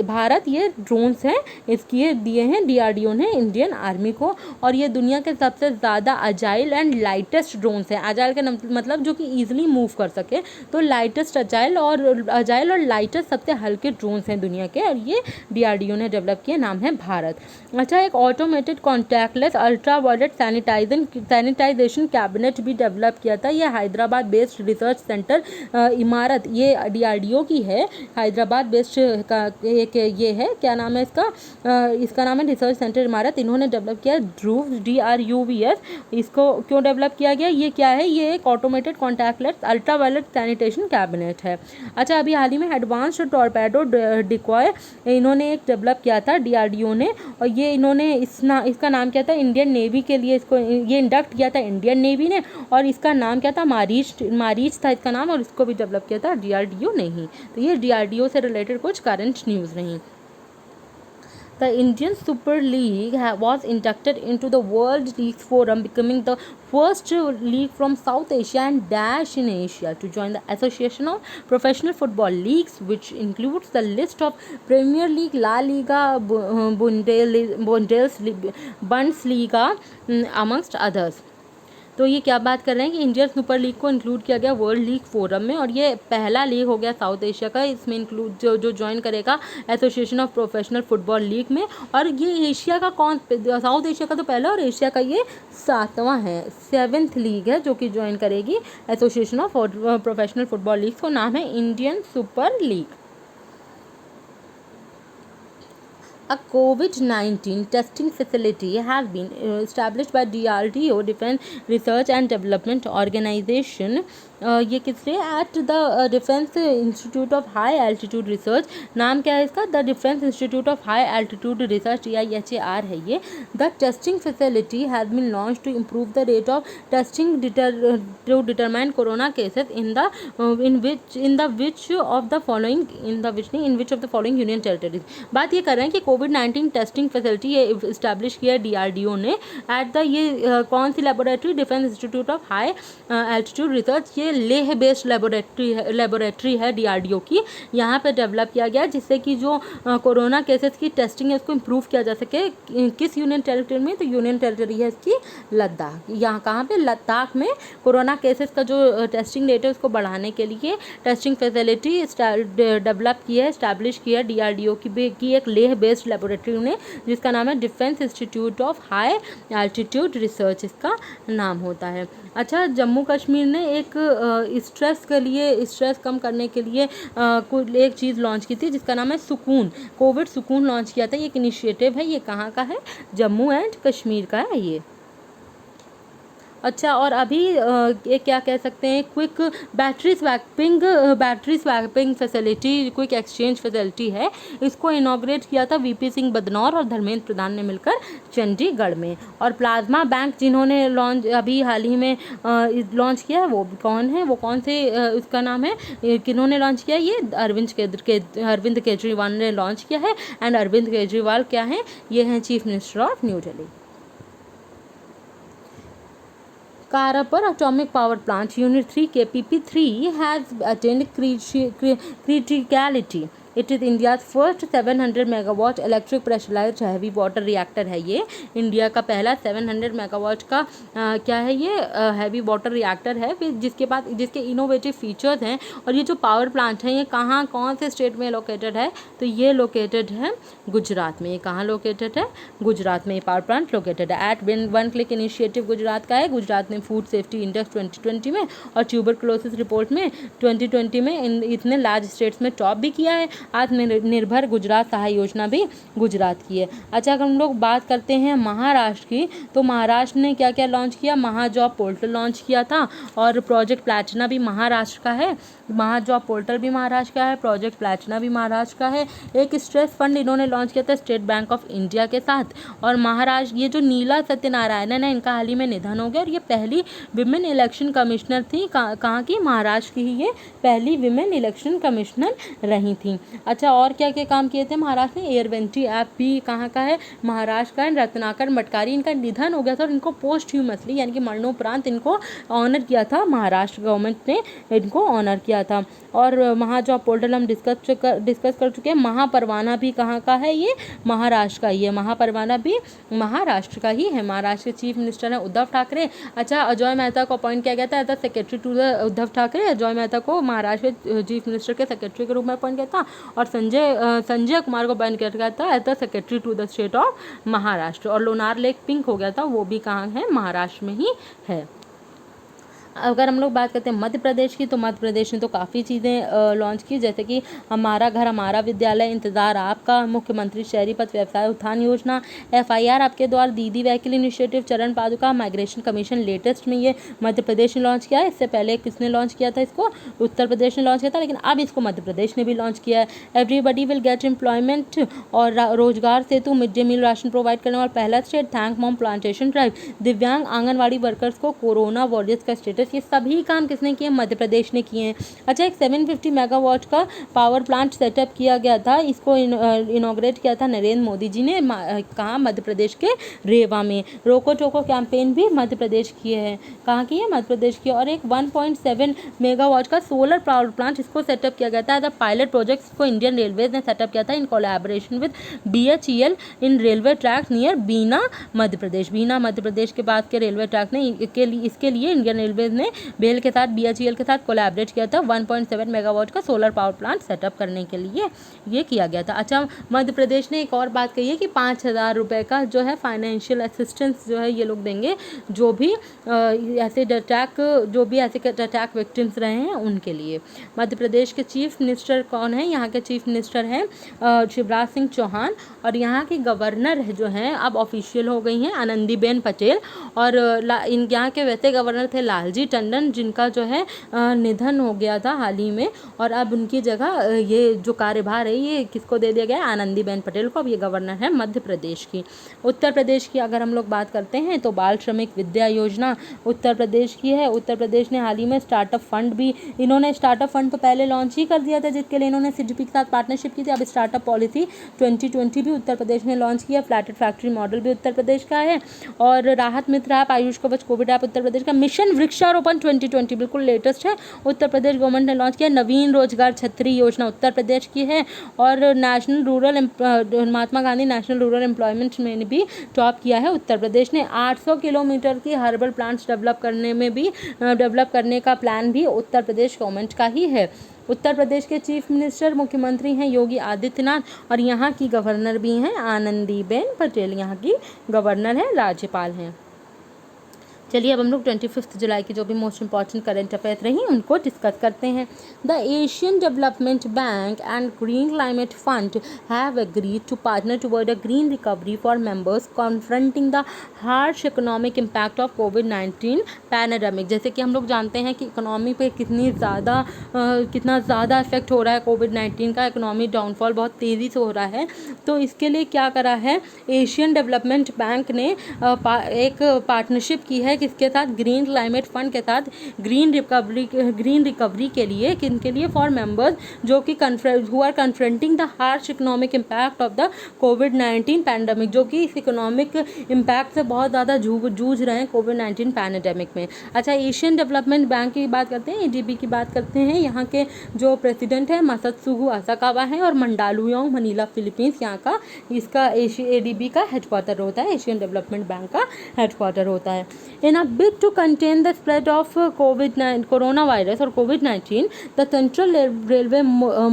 भारत ये ड्रोन्स हैं, इसके दिए हैं DRDO ने इंडियन आर्मी को। और ये दुनिया के सबसे ज़्यादा अजाइल एंड लाइटेस्ट ड्रोन्स हैं। अजाइल का मतलब जो कि ईजिली मूव कर सके, तो लाइटेस्ट अजाइल और लाइटेस्ट सबसे हल्के ड्रोन्स हैं दुनिया के, और ये DRDO ने डेवलप किया। नाम है भारत। अच्छा, एक automated contactless ultra violet sanitisation cabinet भी डेवलप किया था। ये हैदराबाद बेस्ड रिसर्च सेंटर इमारत, ये DRDO की है, हैदराबाद बेस्ड का एक ये है, क्या नाम है इसका नाम है रिसर्च सेंटर इमारत। इन्होंने डेवलप किया ध्रुव DRUVS। इसको क्यों डेवलप किया गया? ये क्या है? ये एक automated contactless ultra violet sanitation cabinet है। अच्छा, अभी हाल ही में एडवांस्ड टॉर्पेडो डिकॉय इन्होंने एक डेवलप किया था DRDO ने, और ये इन्होंने इसका नाम क्या था? इंडियन नेवी के लिए इसको ये इंडक्ट किया था इंडियन नेवी ने, और इसका नाम क्या था? मारीच था इसका नाम, और इसको भी डेवलप किया था DRDO ने ही। तो ये DRDO से रिलेटेड कुछ करंट न्यूज़ रही। The Indian Super League was inducted into the World Leagues Forum, becoming the first league from South Asia and dash in Asia to join the Association of Professional Football Leagues, which includes the list of Premier League, La Liga, Bundesliga, amongst others। तो ये क्या बात कर रहे हैं कि इंडियन सुपर लीग को इंक्लूड किया गया वर्ल्ड लीग फोरम में, और ये पहला लीग हो गया साउथ एशिया का। इसमें इंक्लूड जो ज्वाइन करेगा association of professional football league में। और ये एशिया का साउथ एशिया का तो पहला और एशिया का ये 7वां है, 7th लीग है जो कि ज्वाइन करेगी association of professional football league. को नाम है Indian super league. A COVID-19 testing facility has been established by DRDO, Defense Research and Development Organization। ये किस लिए? At the defence institute of high altitude research. नाम क्या है इसका? The defence institute of high altitude research, DIHAR है ये। The testing facility has been launch to improve the rate of testing to determine corona cases in which of the following union territories. बात ये कर रहे हैं कि COVID-19 टेस्टिंग फैसिलिटी ये इस्टेब्लिश किया DRDO ने एट द ये कौन सी laboratory? Defence institute of high altitude research. ये लेह बेस्ड लेबोरेटरी है DRDO की, यहाँ पे डेवलप किया गया, जिससे कि जो कोरोना केसेस की टेस्टिंग है उसको इम्प्रूव किया जा सके। किस यूनियन टेरिटरी में? तो यूनियन टेरिटरी है इसकी लद्दाख। यहाँ कहाँ पे? लद्दाख में कोरोना केसेस का जो टेस्टिंग रेट है उसको बढ़ाने के लिए टेस्टिंग फैसिलिटी डेवलप की है, इस्टेब्लिश की है DRDO की एक लेह बेस्ड लेबोरेटरी ने, जिसका नाम है defence institute of high altitude research, इसका नाम होता है। अच्छा, जम्मू कश्मीर ने एक स्ट्रेस कम करने के लिए एक चीज़ लॉन्च की थी, जिसका नाम है सुकून, कोविड सुकून लॉन्च किया था। ये एक इनिशिएटिव है, ये कहाँ का है? जम्मू एंड कश्मीर का है ये। अच्छा, और अभी ये क्या कह सकते हैं, quick battery swapping facility, quick exchange facility है, इसको इनॉग्रेट किया था VP सिंह बदनौर और धर्मेंद्र प्रधान ने मिलकर चंडीगढ़ में। और प्लाज्मा बैंक जिन्होंने अभी हाल ही में लॉन्च किया है, वो कौन है? वो कौन से उसका नाम है, किन्होंने लॉन्च किया? ये अरविंद केजरीवाल ने लॉन्च किया है। एंड अरविंद केजरीवाल क्या है? ये हैं chief minister of new Delhi. Karapur Atomic Power Plant Unit 3 KPP3 has attained criticality. It is India first 700 megawatt electric pressurised heavy water reactor है ये। इंडिया का पहला 700 मेगावाट का क्या है ये? हैवी वाटर रिएक्टर है, फिर जिसके इनोवेटिव फीचर्स हैं। और ये जो पावर प्लांट है ये कहाँ, कौन से स्टेट में लोकेटेड है? तो ये लोकेटेड है गुजरात में। ये कहाँ लोकेटेड है? गुजरात में ये पावर प्लांट लोकेटेड है। At one click initiative Gujarat का है। गुजरात ने फूड सेफ्टी इंडेक्स 2020 में और ट्यूबरकुलोसिस रिपोर्ट में 2020 में इतने लार्ज स्टेट्स में टॉप भी किया है। आत्मनिर्भर गुजरात सहाय योजना भी गुजरात की है। अच्छा, अगर हम लोग बात करते हैं महाराष्ट्र की, तो महाराष्ट्र ने क्या क्या लॉन्च किया? महाजॉब पोर्टल लॉन्च किया था, और प्रोजेक्ट प्लैटिना भी महाराष्ट्र का है। महाजॉब पोर्टल भी महाराष्ट्र का है, प्रोजेक्ट प्लैटिना भी महाराष्ट्र का है। एक स्ट्रेस फंड इन्होंने लॉन्च किया था स्टेट बैंक ऑफ इंडिया के साथ। और महाराष्ट्र, ये जो नीला सत्यनारायणन है, इनका हाल ही में निधन हो गया, और ये पहली विमेन इलेक्शन कमिश्नर थी। कहाँ की? महाराष्ट्र की ही ये पहली विमेन इलेक्शन कमिश्नर रही थी। अच्छा, और क्या क्या काम किए थे महाराष्ट्र ने? एयरवेंट्री ऐप भी कहाँ का है? महाराष्ट्र का है। रत्नाकर मटकारी, इनका निधन हो गया था और इनको पोस्ट ह्यूमसली यानी कि मरणोपरांत इनको ऑनर किया था, महाराष्ट्र गवर्नमेंट ने इनको ऑनर किया था। और महाजॉब पोर्टल हम डिस्कस कर चुके हैं। महापरवाना भी कहाँ का है? ये महाराष्ट्र का ही है। महापरवाना भी महाराष्ट्र का ही है। महाराष्ट्र के चीफ मिनिस्टर हैं उद्धव ठाकरे। अच्छा, अजय मेहता को अपॉइंट किया गया था as the secretary to the Uddhav Thackeray. Ajay Mehta को महाराष्ट्र के चीफ मिनिस्टर के सेक्रेटरी के रूप में अपॉइंट किया था, और संजय कुमार को अपॉइंट किया गया था as the secretary to the state of Maharashtra. और लोनार लेक पिंक हो गया था, वो भी कहाँ है? महाराष्ट्र में ही है। अगर हम लोग बात करते हैं मध्य प्रदेश की, तो मध्य प्रदेश ने तो काफ़ी चीज़ें लॉन्च की, जैसे कि हमारा घर हमारा विद्यालय, इंतज़ार आपका, मुख्यमंत्री शहरी पथ व्यवसाय उत्थान योजना, FIR आपके द्वार, दीदी व्हीकल इनिशिएटिव, चरण पादुका, माइग्रेशन कमीशन लेटेस्ट में ये मध्य प्रदेश ने लॉन्च किया है। इससे पहले किसने लॉन्च किया था इसको? उत्तर प्रदेश ने लॉन्च किया था, लेकिन अब इसको मध्य प्रदेश ने भी लॉन्च किया है। एवरीबडी विल गेट एम्प्लॉयमेंट और Rozgar Setu, mid day meal ration provide करने वाला पहला state, thank mom plantation drive, दिव्यांग आंगनवाड़ी वर्कर्स को कोरोना वॉरियर्स का स्टेटस, ये सभी काम किसने किए? मध्य प्रदेश ने किए हैं। अच्छा, एक 750 मेगावाट का पावर प्लांट सेटअप किया गया था, इसको इनॉग्रेट किया था नरेंद्र मोदी जी ने। कहाँ? मध्य प्रदेश के रेवा में। रोको टोको कैंपेन भी मध्य प्रदेश किए हैं। कहाँ की है? मध्य प्रदेश की। और एक 1.7 मेगावाट का सोलर पावर प्लांट इसको सेटअप किया गया था एज अ पायलट प्रोजेक्ट को इंडियन रेलवेज ने सेटअप किया था in collaboration with BHEL in railway track near Bina Madhya Pradesh. Bina Madhya Pradesh के पास के रेलवे ट्रैक ने इसके लिए इंडियन रेलवेज ने बेल के साथ BHEL के साथ कोलैबोरेट किया था। 1.7 मेगावाट का सोलर पावर प्लांट सेटअप करने के लिए ये किया गया था। अच्छा, मध्य प्रदेश ने एक और बात कही है कि 5,000 रुपये का जो है फाइनेंशियल असिस्टेंस जो है ये लोग देंगे, जो भी ऐसे अटैक विक्टिम्स रहे हैं उनके लिए। मध्य प्रदेश के चीफ मिनिस्टर कौन है? यहाँ के चीफ मिनिस्टर हैं शिवराज सिंह चौहान, और यहाँ की गवर्नर जो हैं अब ऑफिशियल हो गई हैं आनंदीबेन पटेल। और यहाँ के वैसे गवर्नर थे लालजी टंडन, जिनका जो है निधन हो गया था हाल ही में, और अब उनकी जगह ये जो कार्यभार है ये किसको दे दिया गया है? आनंदीबेन पटेल को। अब ये गवर्नर है मध्य प्रदेश की। उत्तर प्रदेश की अगर हम लोग बात करते हैं तो बाल श्रमिक विद्या योजना उत्तर प्रदेश की है। उत्तर प्रदेश ने हाल ही में स्टार्टअप फंड भी, इन्होंने स्टार्टअप फंड तो पहले लॉन्च ही कर दिया था, जिसके लिए इन्होंने CDP के साथ पार्टनरशिप की थी। अब स्टार्टअप पॉलिसी 2020 भी उत्तर प्रदेश ने लॉन्च किया। फ्लैटेड फैक्ट्री मॉडल भी उत्तर प्रदेश का है। और राहत मित्र ऐप, आयुष कवच कोविड ऐप उत्तर प्रदेश का। मिशन वृक्षा वृक्षारोपण 2020 बिल्कुल लेटेस्ट है, उत्तर प्रदेश गवर्नमेंट ने लॉन्च किया। नवीन रोजगार छतरी योजना उत्तर प्रदेश की है। और national rural Mahatma Gandhi national rural employment में भी टॉप किया है उत्तर प्रदेश ने। 800 किलोमीटर की हर्बल प्लांट्स डेवलप करने का प्लान भी उत्तर प्रदेश गवर्नमेंट का ही है। उत्तर प्रदेश के चीफ मिनिस्टर मुख्यमंत्री हैं योगी आदित्यनाथ और यहाँ की गवर्नर भी हैं आनंदीबेन पटेल, यहाँ की गवर्नर हैं, राज्यपाल हैं। चलिए अब हम लोग 25 जुलाई की जो भी मोस्ट इंपॉर्टेंट करंट अफेयर रही उनको डिस्कस करते हैं। The Asian development bank and green climate fund have agreed to partner toward a green recovery for members confronting the harsh economic impact of कोविड-19 पैंडेमिक। जैसे कि हम लोग जानते हैं कि इकोनॉमी पे कितना ज़्यादा इफेक्ट हो रहा है कोविड-19 का, इकोनॉमी डाउनफॉल बहुत तेज़ी से हो रहा है। तो इसके लिए क्या करा है, एशियन डेवलपमेंट बैंक ने एक पार्टनरशिप की है किसके साथ, ग्रीन क्लाइमेट फंड के साथ, ग्रीन रिकवरी के लिए, किनके लिए, फॉर मेंबर्स जो कि who are confronting the harsh economic impact of the कोविड-19 पैंडेमिक, जो कि इस इकोनॉमिक इम्पैक्ट से बहुत ज़्यादा जूझ रहे हैं कोविड-19 पैंडेमिक में। अच्छा, एशियन डेवलपमेंट बैंक की बात करते हैं, एडीबी की बात करते हैं। यहाँ के जो प्रेसिडेंट है मासात्सुगु असाकावा है और मंडालुयोंग मनीला फिलीपींस यहाँ का इसका एडीबी का हेडक्वार्टर होता है, एशियन डेवलपमेंट बैंक का हेडक्वार्टर होता है। In a bid to contain the spread of coronavirus or COVID-19, the Central Railway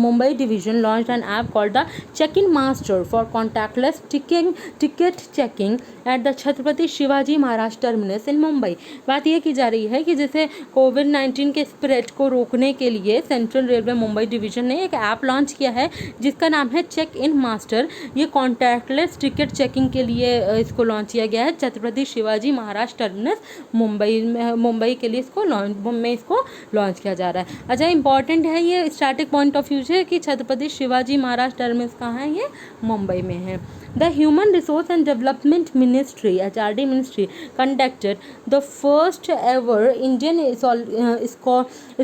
Mumbai Division launched an app called the Check-in Master for contactless ticket checking at the Chhatrapati Shivaji Maharaj Terminus in Mumbai। बात ये की जा रही है कि जैसे कोविड-19 के स्प्रेड को रोकने के लिए सेंट्रल रेलवे मुंबई डिवीजन ने एक ऐप लॉन्च किया है जिसका नाम है चेक इन मास्टर। ये कॉन्टैक्टलेस टिकट चेकिंग के लिए इसको लॉन्च किया गया है छत्रपति शिवाजी महाराज टर्मिनस मुंबई के लिए इसको लॉन्च किया जा रहा है। अच्छा, इंपॉर्टेंट है ये स्टार्टिंग पॉइंट ऑफ व्यू है कि छत्रपति शिवाजी महाराज टर्मिनस कहाँ है, ये मुंबई में है। The Human Resource and Development Ministry (HRD) Ministry conducted the first ever Indian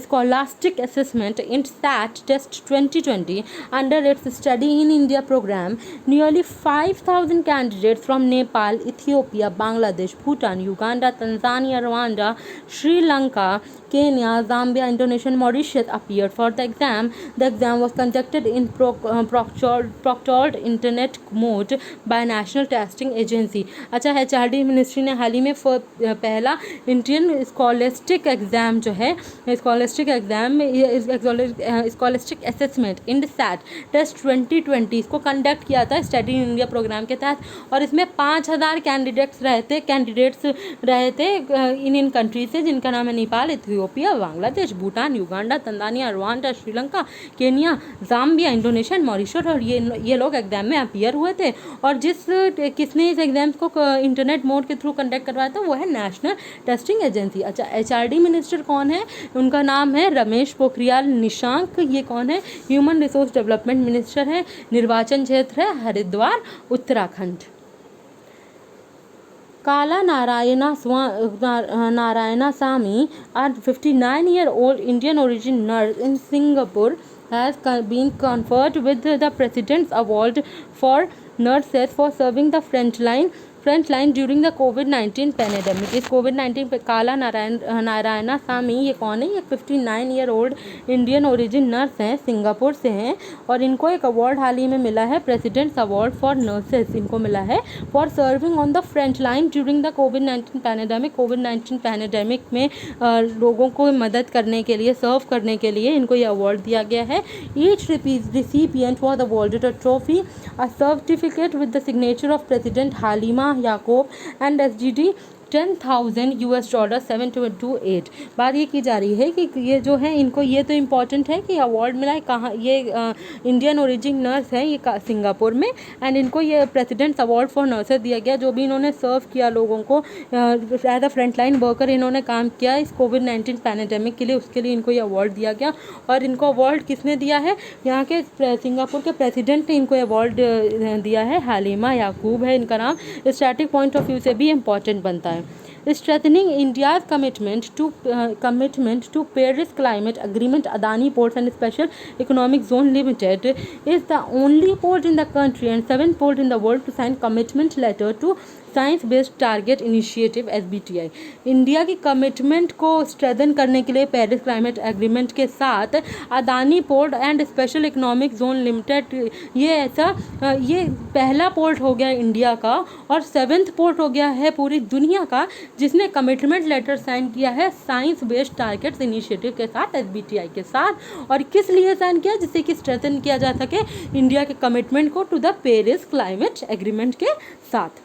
Scholastic Assessment (INSAT) Test 2020 under its Study in India program. Nearly 5,000 candidates from Nepal, Ethiopia, Bangladesh, Bhutan, Uganda, Tanzania, Rwanda, Sri Lanka, Kenya, Zambia, Indonesia, and Mauritius appeared for the exam. The exam was conducted in proctored internet mode by National Testing Agency। अच्छा, HRD मिनिस्ट्री ने हाल ही में पहला इंडियन स्कॉलस्टिक एग्ज़ाम जो है, स्कॉलस्टिक असेसमेंट INSAT टेस्ट 2020 इसको कंडक्ट किया था स्टडी इन इंडिया प्रोग्राम के तहत। और इसमें 5,000 कैंडिडेट्स रहे थे इन कंट्रीज से, जिनका नाम है Nepal, Ethiopia, Bangladesh, Bhutan, Uganda, Tanzania, Rwanda, Sri Lanka, Kenya, Zambia, Indonesia, Mauritius. और ये लोग एग्जाम में अपीयर हुए थे। और किसने इस एग्जाम्स को इंटरनेट मोड के थ्रू कंडक्ट करवाया था, वो है नेशनल टेस्टिंग एजेंसी। अच्छा, HRD मिनिस्टर कौन है, उनका नाम है रमेश पोखरियाल निशंक। ये कौन है, ह्यूमन रिसोर्स डेवलपमेंट मिनिस्टर है। निर्वाचन क्षेत्र है Haridwar, Uttarakhand. Kala Narayanasamy, a 59-year-old Indian origin nurse in Singapore, has been conferred with the President's Award for Nurses for serving the front line during the कोविड-19 पैंडेमिक। इस कोविड-19 पे काला नारायणासामी ये कौन है, ये 59-year-old इंडियन ओरिजिन नर्स हैं, सिंगापुर से हैं। और इनको एक अवार्ड हाल ही में मिला है, प्रेसिडेंट्स अवार्ड फॉर नर्सेस इनको मिला है for serving on the front line during the कोविड-19 पैंडेमिक। कोविड-19 पैंडेमिक में लोगों को मदद करने के लिए, सर्व करने के लिए इनको ये अवार्ड दिया गया है। Each recipient was awarded a trophy, a certificate with the signature of president Halima Yakub and SGD $10,000 $728। बात ये की जा रही है कि ये जो है इनको ये तो इम्पॉर्टेंट है कि अवार्ड मिला है कहाँ, ये इंडियन ओरिजिन नर्स है ये सिंगापुर में, एंड इनको ये प्रेसिडेंट्स अवार्ड फॉर नर्सेस दिया गया, जो भी इन्होंने सर्व किया लोगों को as a front line worker, इन्होंने काम किया इस कोविड-19 पैंडेमिक के लिए, उसके लिए इनको ये अवार्ड दिया गया। और इनको अवार्ड किसने दिया है, यहाँ के सिंगापुर के प्रेसिडेंट ने इनको अवार्ड दिया है, हालिमा याकूब है इनका नाम। स्टैटिक पॉइंट ऑफ व्यू से भी इम्पॉर्टेंट बनता है। Strengthening India's commitment to Paris Climate Agreement, Adani Ports and Special Economic Zone Limited is the only port in the country and 7th port in the world to sign commitment letter to science based target initiative SBTI। India की कमिटमेंट को स्ट्रेंथन करने के लिए पेरिस क्लाइमेट एग्रीमेंट के साथ Adani port and special economic zone limited ये पहला पोर्ट हो गया इंडिया का और 7th पोर्ट हो गया है पूरी दुनिया का जिसने कमिटमेंट लेटर साइन किया है साइंस बेस्ड टारगेट्स इनिशिएटिव के साथ SBTI के साथ। और किस लिए साइन किया? जिससे कि स्ट्रेंथन किया जा सके इंडिया के कमिटमेंट को to the Paris climate agreement के साथ।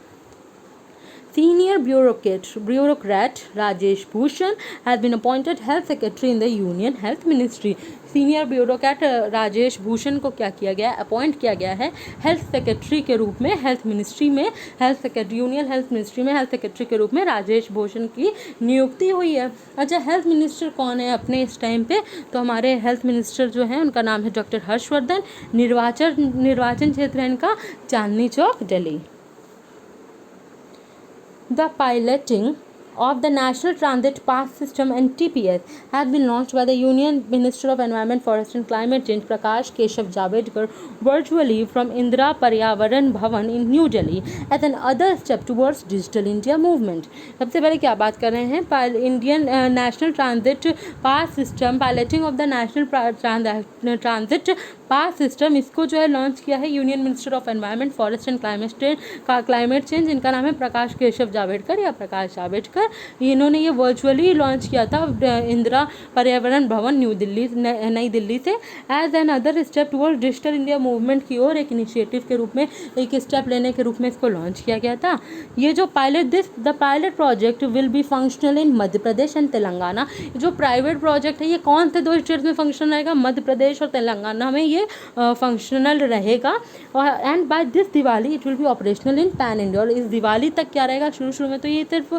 Senior bureaucrat Rajesh Bhushan has been appointed Health Secretary in the Union Health Ministry। Senior bureaucrat Rajesh Bhushan को क्या किया गया? अपॉइंट किया गया है हेल्थ सेक्रेटरी के रूप में हेल्थ मिनिस्ट्री में, यूनियन हेल्थ मिनिस्ट्री में हेल्थ सेक्रेटरी के रूप में राजेश भूषण की नियुक्ति हुई है। अच्छा, हेल्थ मिनिस्टर कौन है अपने इस टाइम पे? तो हमारे हेल्थ मिनिस्टर जो हैं उनका नाम है डॉक्टर हर्षवर्धन। निर्वाचन क्षेत्र है इनका Chandni Chowk, Delhi. The piloting of the National Transit Pass System (NTPS) has been launched by the Union Minister of Environment, Forest and Climate Change Prakash Keshav Javadekar virtually from Indira Paryavaran Bhavan in New Delhi as another step towards Digital India movement। सबसे पहले क्या बात कर रहे हैं? Indian national transit pass system, piloting of the national transit pass system, इसको जो है लॉन्च किया है union minister of environment, forest and climate change. इनका नाम है प्रकाश केशव जावड़ेकर या प्रकाश जावड़ेकर। इन्होंने ये वर्चुअली लॉन्च किया था इंदिरा पर्यावरण भवन नई दिल्ली से as another step toward digital India movement की ओर, एक इनिशिएटिव के रूप में, एक स्टेप लेने के रूप में इसको लॉन्च किया गया था। ये जो the pilot project will be functional in Madhya Pradesh and Telangana. जो प्राइवेट प्रोजेक्ट है ये कौन से 2 स्टेट्स में फंक्शनल रहेगा? मध्य प्रदेश और तेलंगाना में ये फंक्शनल रहेगा। और and by this Diwali it will be operational in pan India. और इस दिवाली तक क्या रहेगा? शुरू में तो ये सिर्फ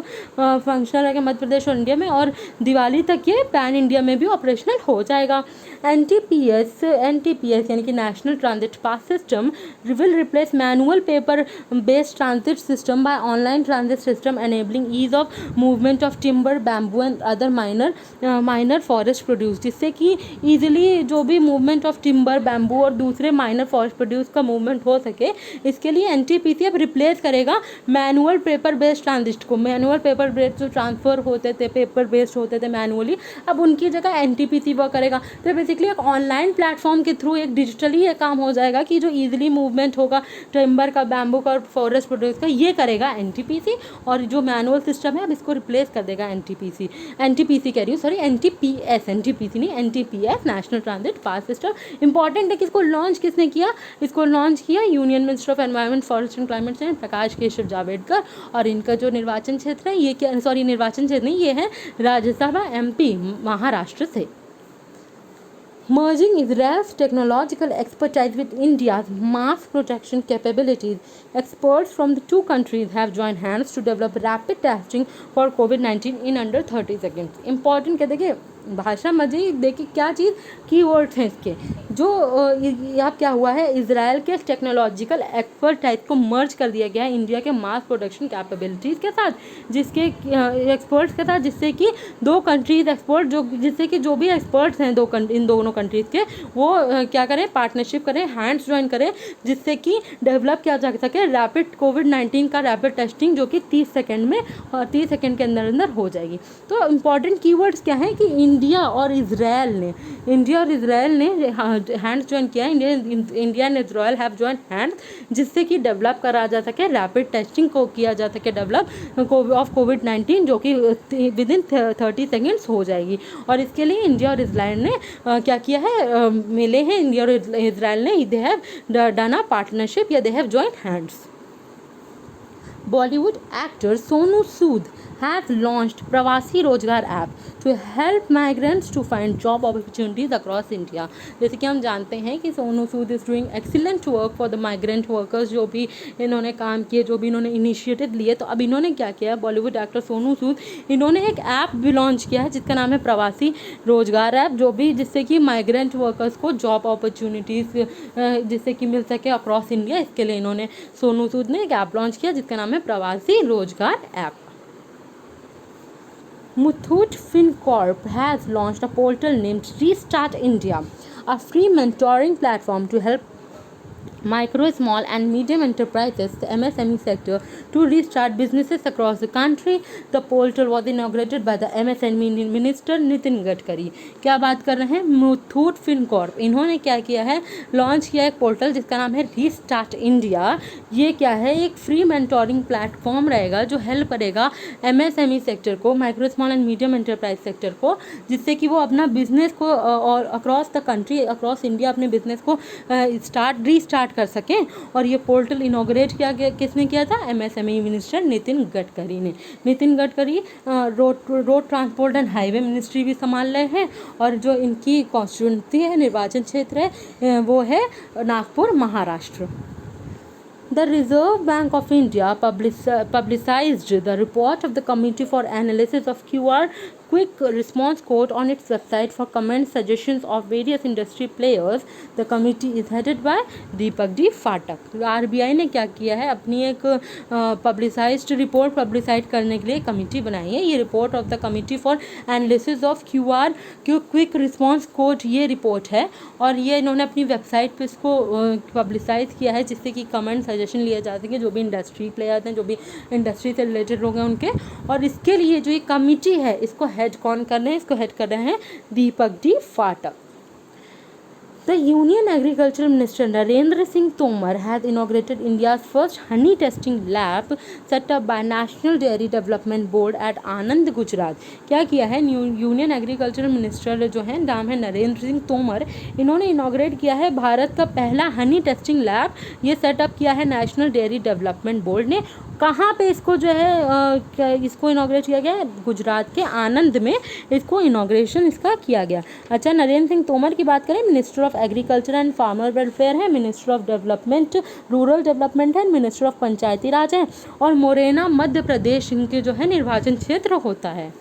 फंक्शनल रहेगा मध्य प्रदेश और इंडिया में, और दिवाली तक ये पैन इंडिया में भी ऑपरेशनल हो जाएगा। NTPS यानी कि national transit pass system will replace manual paper based transit system by online transit system enabling ease of movement of timber, bamboo and other minor forest produce. जिससे कि ईजिली जो भी मूवमेंट ऑफ टिम्बर, बैम्बू और दूसरे माइनर फॉरेस्ट प्रोड्यूस का मूवमेंट हो सके, इसके लिए NTPC अब रिप्लेस करेगा मैनुअल पेपर बेस्ड ट्रांजिट को। मैनुअल पेपर बेस्ड जो ट्रांसफ़र होते थे, पेपर बेस्ड होते थे मैनुअली, अब उनकी जगह NTPC वर्क करेगा। तो बेसिकली एक ऑनलाइन प्लेटफॉर्म के थ्रू एक डिजिटली ये काम हो जाएगा कि जो ईजिली मूवमेंट होगा टिम्बर का, बैम्बू का और फॉरेस्ट प्रोड्यूस का, ये करेगा NTPC। और जो मैनुअल सिस्टम है अब इसको रिप्लेस कर देगा NTPC कह रही हूँ, सॉरी NTPC नहीं, NTPS national transit pass system. Important है कि इसको लॉन्च किसने किया? इसको लॉन्च किया union minister of environment, forest and climate change Prakash Keshav Javadekar. और इनका जो निर्वाचन क्षेत्र है ये क्या, सॉरी निर्वाचन क्षेत्र नहीं, ये है राज्यसभा MP महाराष्ट्र से। Merging Israel's technological expertise with India's mass protection capabilities, experts from the 2 countries have joined hands to develop rapid testing for COVID-19 in under 30 seconds। Important क्या देखिए, भाषा मजे देखिए क्या चीज़ कीवर्ड्स हैं इसके। जो यहाँ क्या हुआ है, इजराइल के टेक्नोलॉजिकल एक्सपर्टाइज को मर्ज कर दिया गया है इंडिया के मास प्रोडक्शन कैपेबिलिटीज़ के साथ, जिसके एक्सपर्ट्स के साथ, जिससे कि 2 कंट्रीज एक्सपर्ट जिससे कि जो भी एक्सपर्ट्स हैं इन दोनों कंट्रीज़ के, वो क्या करें, पार्टनरशिप करें, हैंड्स ज्वाइन करें, जिससे कि डेवलप किया जा सके रैपिड COVID-19 का रैपिड टेस्टिंग, जो कि 30 सेकेंड में और 30 सेकेंड के अंदर हो जाएगी। तो इंपॉर्टेंट कीवर्ड्स क्या हैं कि इंडिया और इजराइल ने हैंड्स ज्वाइन किया है। India and Israel have join hands, जिससे कि डेवलप करा जा सके, रैपिड टेस्टिंग को किया जा सके डेवलप ऑफ COVID-19, जो कि विद इन 30 सेकेंड्स हो जाएगी। और इसके लिए इंडिया और इजराइल ने क्या किया है, मिले हैं इंडिया और इजराइल ने, they have done a partnership या they have join hands. Bollywood actor Sonu Sood has launched Pravasi Rozgar app to help migrants to find job opportunities across India। जैसे कि हम जानते हैं कि Sonu Sood is doing excellent work for the migrant workers, जो भी इन्होंने काम किए, जो भी इन्होंने इनिशिएटिव लिए। तो अब इन्होंने क्या किया, बॉलीवुड एक्टर सोनू सूद, इन्होंने एक ऐप भी लॉन्च किया है जिसका नाम है प्रवासी रोजगार ऐप, जिससे कि माइग्रेंट वर्कर्स को जॉब अपॉर्चुनिटीज़ जिससे कि मिल सके अक्रॉस इंडिया। इसके लिए इन्होंने, सोनू सूद ने एक ऐप लॉन्च किया जिसका नाम है प्रवासी रोजगार app. Muthoot Fincorp has launched a portal named Restart India, a free mentoring platform to help micro, small and medium enterprises, the MSME sector, to restart businesses across the country. The portal was inaugurated by the MSME Minister Nitin Gadkari. क्या बात कर रहे हैं? मुथूट फिनकॉर्प, इन्होंने क्या किया है, लॉन्च किया एक पोर्टल जिसका नाम है रीस्टार्ट इंडिया। ये क्या है, एक फ्री मेंटोरिंग प्लेटफॉर्म रहेगा जो हेल्प करेगा MSME सेक्टर को, micro small and medium enterprise sector को, जिससे कि वो अपना बिजनेस को और across the country, across India अपने बिजनेस को रीस्टार्ट कर सकें। और ये पोर्टल इनॉग्रेट किया गया, किसने किया था? MSME मिनिस्टर नितिन गडकरी ने। Nitin Gadkari road transport and highway ministry भी संभाल रहे हैं, और जो इनकी कॉन्स्टिट्यूंसी है, निर्वाचन क्षेत्र है, वो है Nagpur, Maharashtra. The Reserve Bank of India publicized the report of the Committee for Analysis of QR Quick Response Code on its website for comments, suggestions of various industry players. The committee is headed by Deepak D. Phatak. RBI ने क्या किया है, अपनी एक पब्लिसाइज्ड रिपोर्ट पब्लिसाइड करने के लिए कमेटी बनाई है। ये report of the committee for analysis of QR quick response code, ये रिपोर्ट है, और ये इन्होंने अपनी वेबसाइट पे इसको पब्लिसाइज किया है, जिससे कि कमेंट सजेशन लिए जा सकें जो भी इंडस्ट्री प्लेयर्स हैं, जो भी इंडस्ट्री से रिलेटेड लोग हैं उनके। और इसके लिए जो ये कमेटी है, इसको हेड कौन कर रहे हैं? इसको हेड कर रहे हैं दीपक डी फाटक। The Union Agricultural Minister Narendra Singh Tomar has inaugurated India's first honey testing lab set up by National Dairy Development Board at Anand, Gujarat. क्या किया है? यूनियन एग्रीकल्चरल मिनिस्टर जो है, नाम है नरेंद्र सिंह तोमर, इन्होंने इनॉग्रेट किया है भारत का पहला हनी टेस्टिंग लैब। ये सेटअप किया है नेशनल डेयरी डेवलपमेंट बोर्ड ने। कहाँ पे इसको जो है इसको इनॉग्रेट किया गया? गुजरात के आनंद में इसको इनॉग्रेशन इसका किया गया। अच्छा, नरेंद्र सिंह तोमर की बात करें, minister of agriculture and farmer welfare है, minister of development rural development है, मिनिस्टर ऑफ पंचायती राज है, और मोरेना मध्य प्रदेश इनके जो है निर्वाचन क्षेत्र होता है।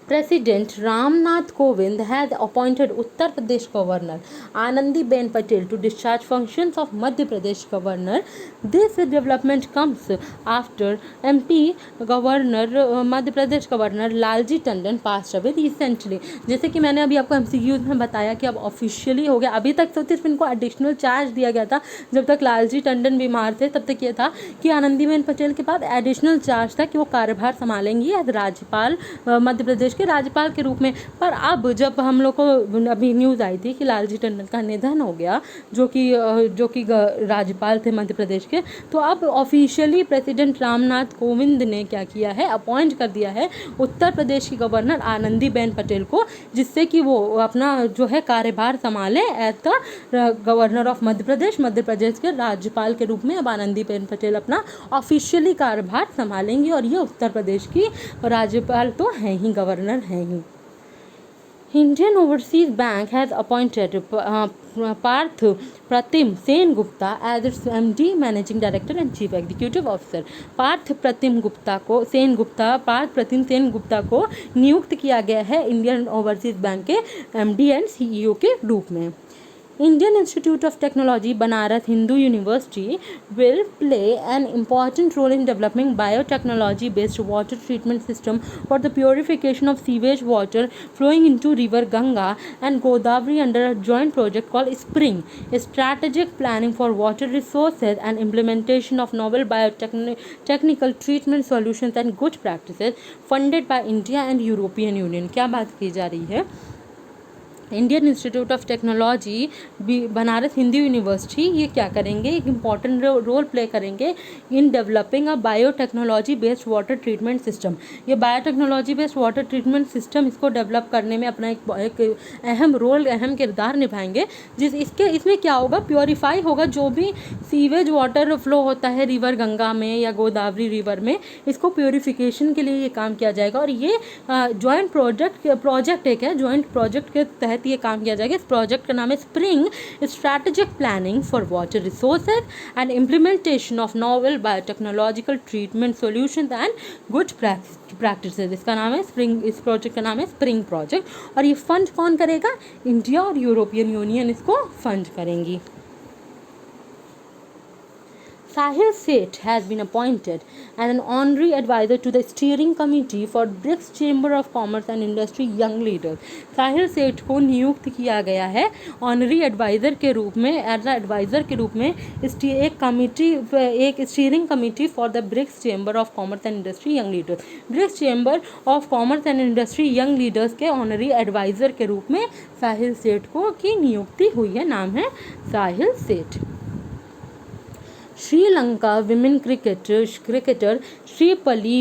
President Ramnath Kovind has appointed Uttar Pradesh Governor Anandiben Patel to discharge functions of Madhya Pradesh Governor. This development comes after MP Governor Madhya Pradesh Governor Lalji Tandon passed away recently. जैसे कि मैंने अभी आपको MCQs में बताया कि अब ऑफिशियली हो गया। अभी तक तो सिर्फ इनको एडिशनल चार्ज दिया गया था, जब तक लालजी टंडन बीमार थे तब तक ये था कि आनंदीबेन पटेल के बाद एडिशनल चार्ज था कि वो कार्यभार संभालेंगी एज राज्यपाल, मध्य प्रदेश के राज्यपाल के रूप में। पर अब जब हम लोग को अभी न्यूज़ आई थी कि लालजी टंडन का निधन हो गया, जो कि राज्यपाल थे मध्य प्रदेश के, तो अब ऑफिशियली प्रेसिडेंट रामनाथ कोविंद ने क्या किया है, अपॉइंट कर दिया है उत्तर प्रदेश की गवर्नर आनंदीबेन पटेल को, जिससे कि वो अपना जो है कार्यभार संभाले एज द गवर्नर ऑफ मध्य प्रदेश के राज्यपाल के रूप में अब आनंदीबेन पटेल अपना ऑफिशियली कार्यभार संभालेंगी। और ये उत्तर प्रदेश की राज्यपाल तो हैं ही, गवर्नर हैं ही। Indian Overseas Bank has appointed Parth Pratim Sen Gupta as its MD, Managing Director and Chief Executive Officer. Partha प्रतिम सेन गुप्ता को नियुक्त किया गया है इंडियन ओवरसीज बैंक के MD एंड CEO के रूप में। Indian Institute of Technology Banaras Hindu University will play an important role in developing biotechnology-based water treatment system for the purification of sewage water flowing into river Ganga and Godavari under a joint project called SPRING, Strategic Planning for Water Resources and Implementation of Novel Biotechnical Treatment Solutions and Good Practices, funded by India and European Union. क्या बात की जा रही है? Indian institute of technology Banaras Hindu university ये क्या करेंगे, एक इम्पॉर्टेंट रोल प्ले करेंगे in developing a biotechnology based water treatment system. ये biotechnology based water treatment system इसको डेवलप करने में अपना एक अहम किरदार निभाएंगे। इसमें क्या होगा, प्योरीफाई होगा जो भी सीवेज वाटर फ्लो होता है रिवर गंगा में या गोदावरी रिवर में, इसको प्योरीफिकेशन के लिए ये काम किया जाएगा। और ये जॉइंट प्रोजेक्ट एक है, जॉइंट प्रोजेक्ट के तहत ये काम किया जाएगा। इस प्रोजेक्ट का नाम है spring, strategic planning for water resources and implementation of novel biotechnological treatment solutions and good practices. इसका नाम है स्प्रिंग, इस प्रोजेक्ट का नाम है स्प्रिंग प्रोजेक्ट। और ये फंड कौन करेगा? इंडिया और यूरोपियन यूनियन इसको फंड करेंगी। Sahil Seth has been appointed as an honorary advisor to the steering committee for BRICS Chamber of Commerce and Industry Young Leaders. साहिल सेठ को नियुक्त किया गया है ऑनरी एडवाइज़र के रूप में, एज एडवाइज़र के रूप में एक steering committee for the BRICS chamber of commerce and industry young leaders. BRICS chamber of commerce and industry young leaders के ऑनरी एडवाइज़र के रूप में साहिल सेठ को की नियुक्ति हुई है। नाम है साहिल सेठ। Sri Lanka women cricketer Shripali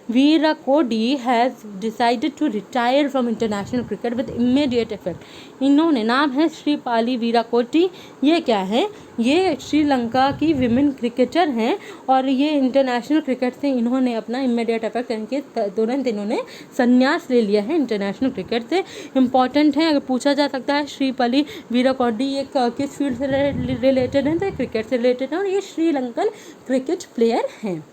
Virakodi has decided to retire from international cricket with immediate effect. इन्होंने, नाम है श्रीपाली वीराकोटी, ये क्या है, ये श्रीलंका की विमेन क्रिकेटर हैं और ये इंटरनेशनल क्रिकेट से इन्होंने अपना इमीडिएट इफेक्ट इनके तुरंत इन्होंने संन्यास ले लिया है इंटरनेशनल क्रिकेट से। इम्पॉर्टेंट है, अगर पूछा जा सकता है श्रीपाली वीराकोडी ये किस फील्ड से रिलेटेड है, तो क्रिकेट से रिलेटेड है और ये श्रीलंकन क्रिकेट प्लेयर हैं।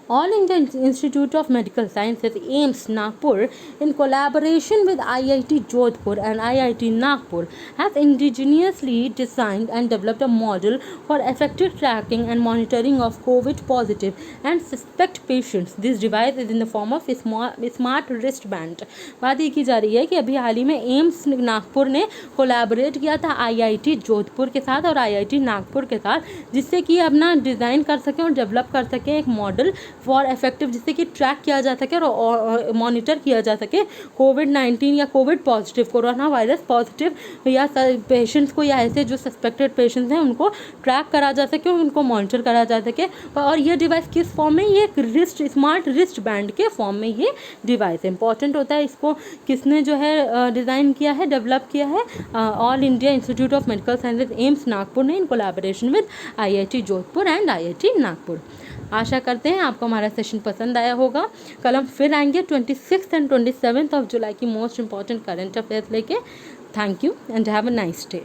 All India Institute of Medical Sciences AIIMS Nagpur in collaboration with IIT Jodhpur and IIT Nagpur has indigenously designed and developed a model for effective tracking and monitoring of COVID positive and suspect patients. This device is in the form of a smart wristband. बात ये की जा रही है कि अभी हाल ही में एम्स नागपुर ने कोलैबोरेट किया था IIT जोधपुर के साथ और IIT नागपुर के साथ, जिससे कि अपना डिज़ाइन कर सकें और डेवलप कर सकें एक मॉडल फॉर इफेक्टिव, जिससे कि ट्रैक किया जा सके और मॉनिटर किया जा सके कोविड-19 या Covid positive, corona virus positive या पेशेंट्स को, या ऐसे जो सस्पेक्टेड पेशेंट्स हैं उनको ट्रैक करा जा सके और उनको मॉनिटर करा जा सके। और ये डिवाइस किस फॉर्म में, ये एक स्मार्ट रिस्ट बैंड के फॉर्म में ये डिवाइस इंपॉर्टेंट होता है। इसको किसने जो है डिज़ाइन किया है, डेवलप किया है, all India institute of medical sciences AIIMS Nagpur ने in collaboration with IIT Jodhpur and IIT Nagpur. आशा करते हैं आपको हमारा सेशन पसंद आया होगा। कल हम फिर आएंगे 26 एंड 27 जुलाई की मोस्ट इंपॉर्टेंट करंट अफेयर्स लेके। Thank you and have a nice day.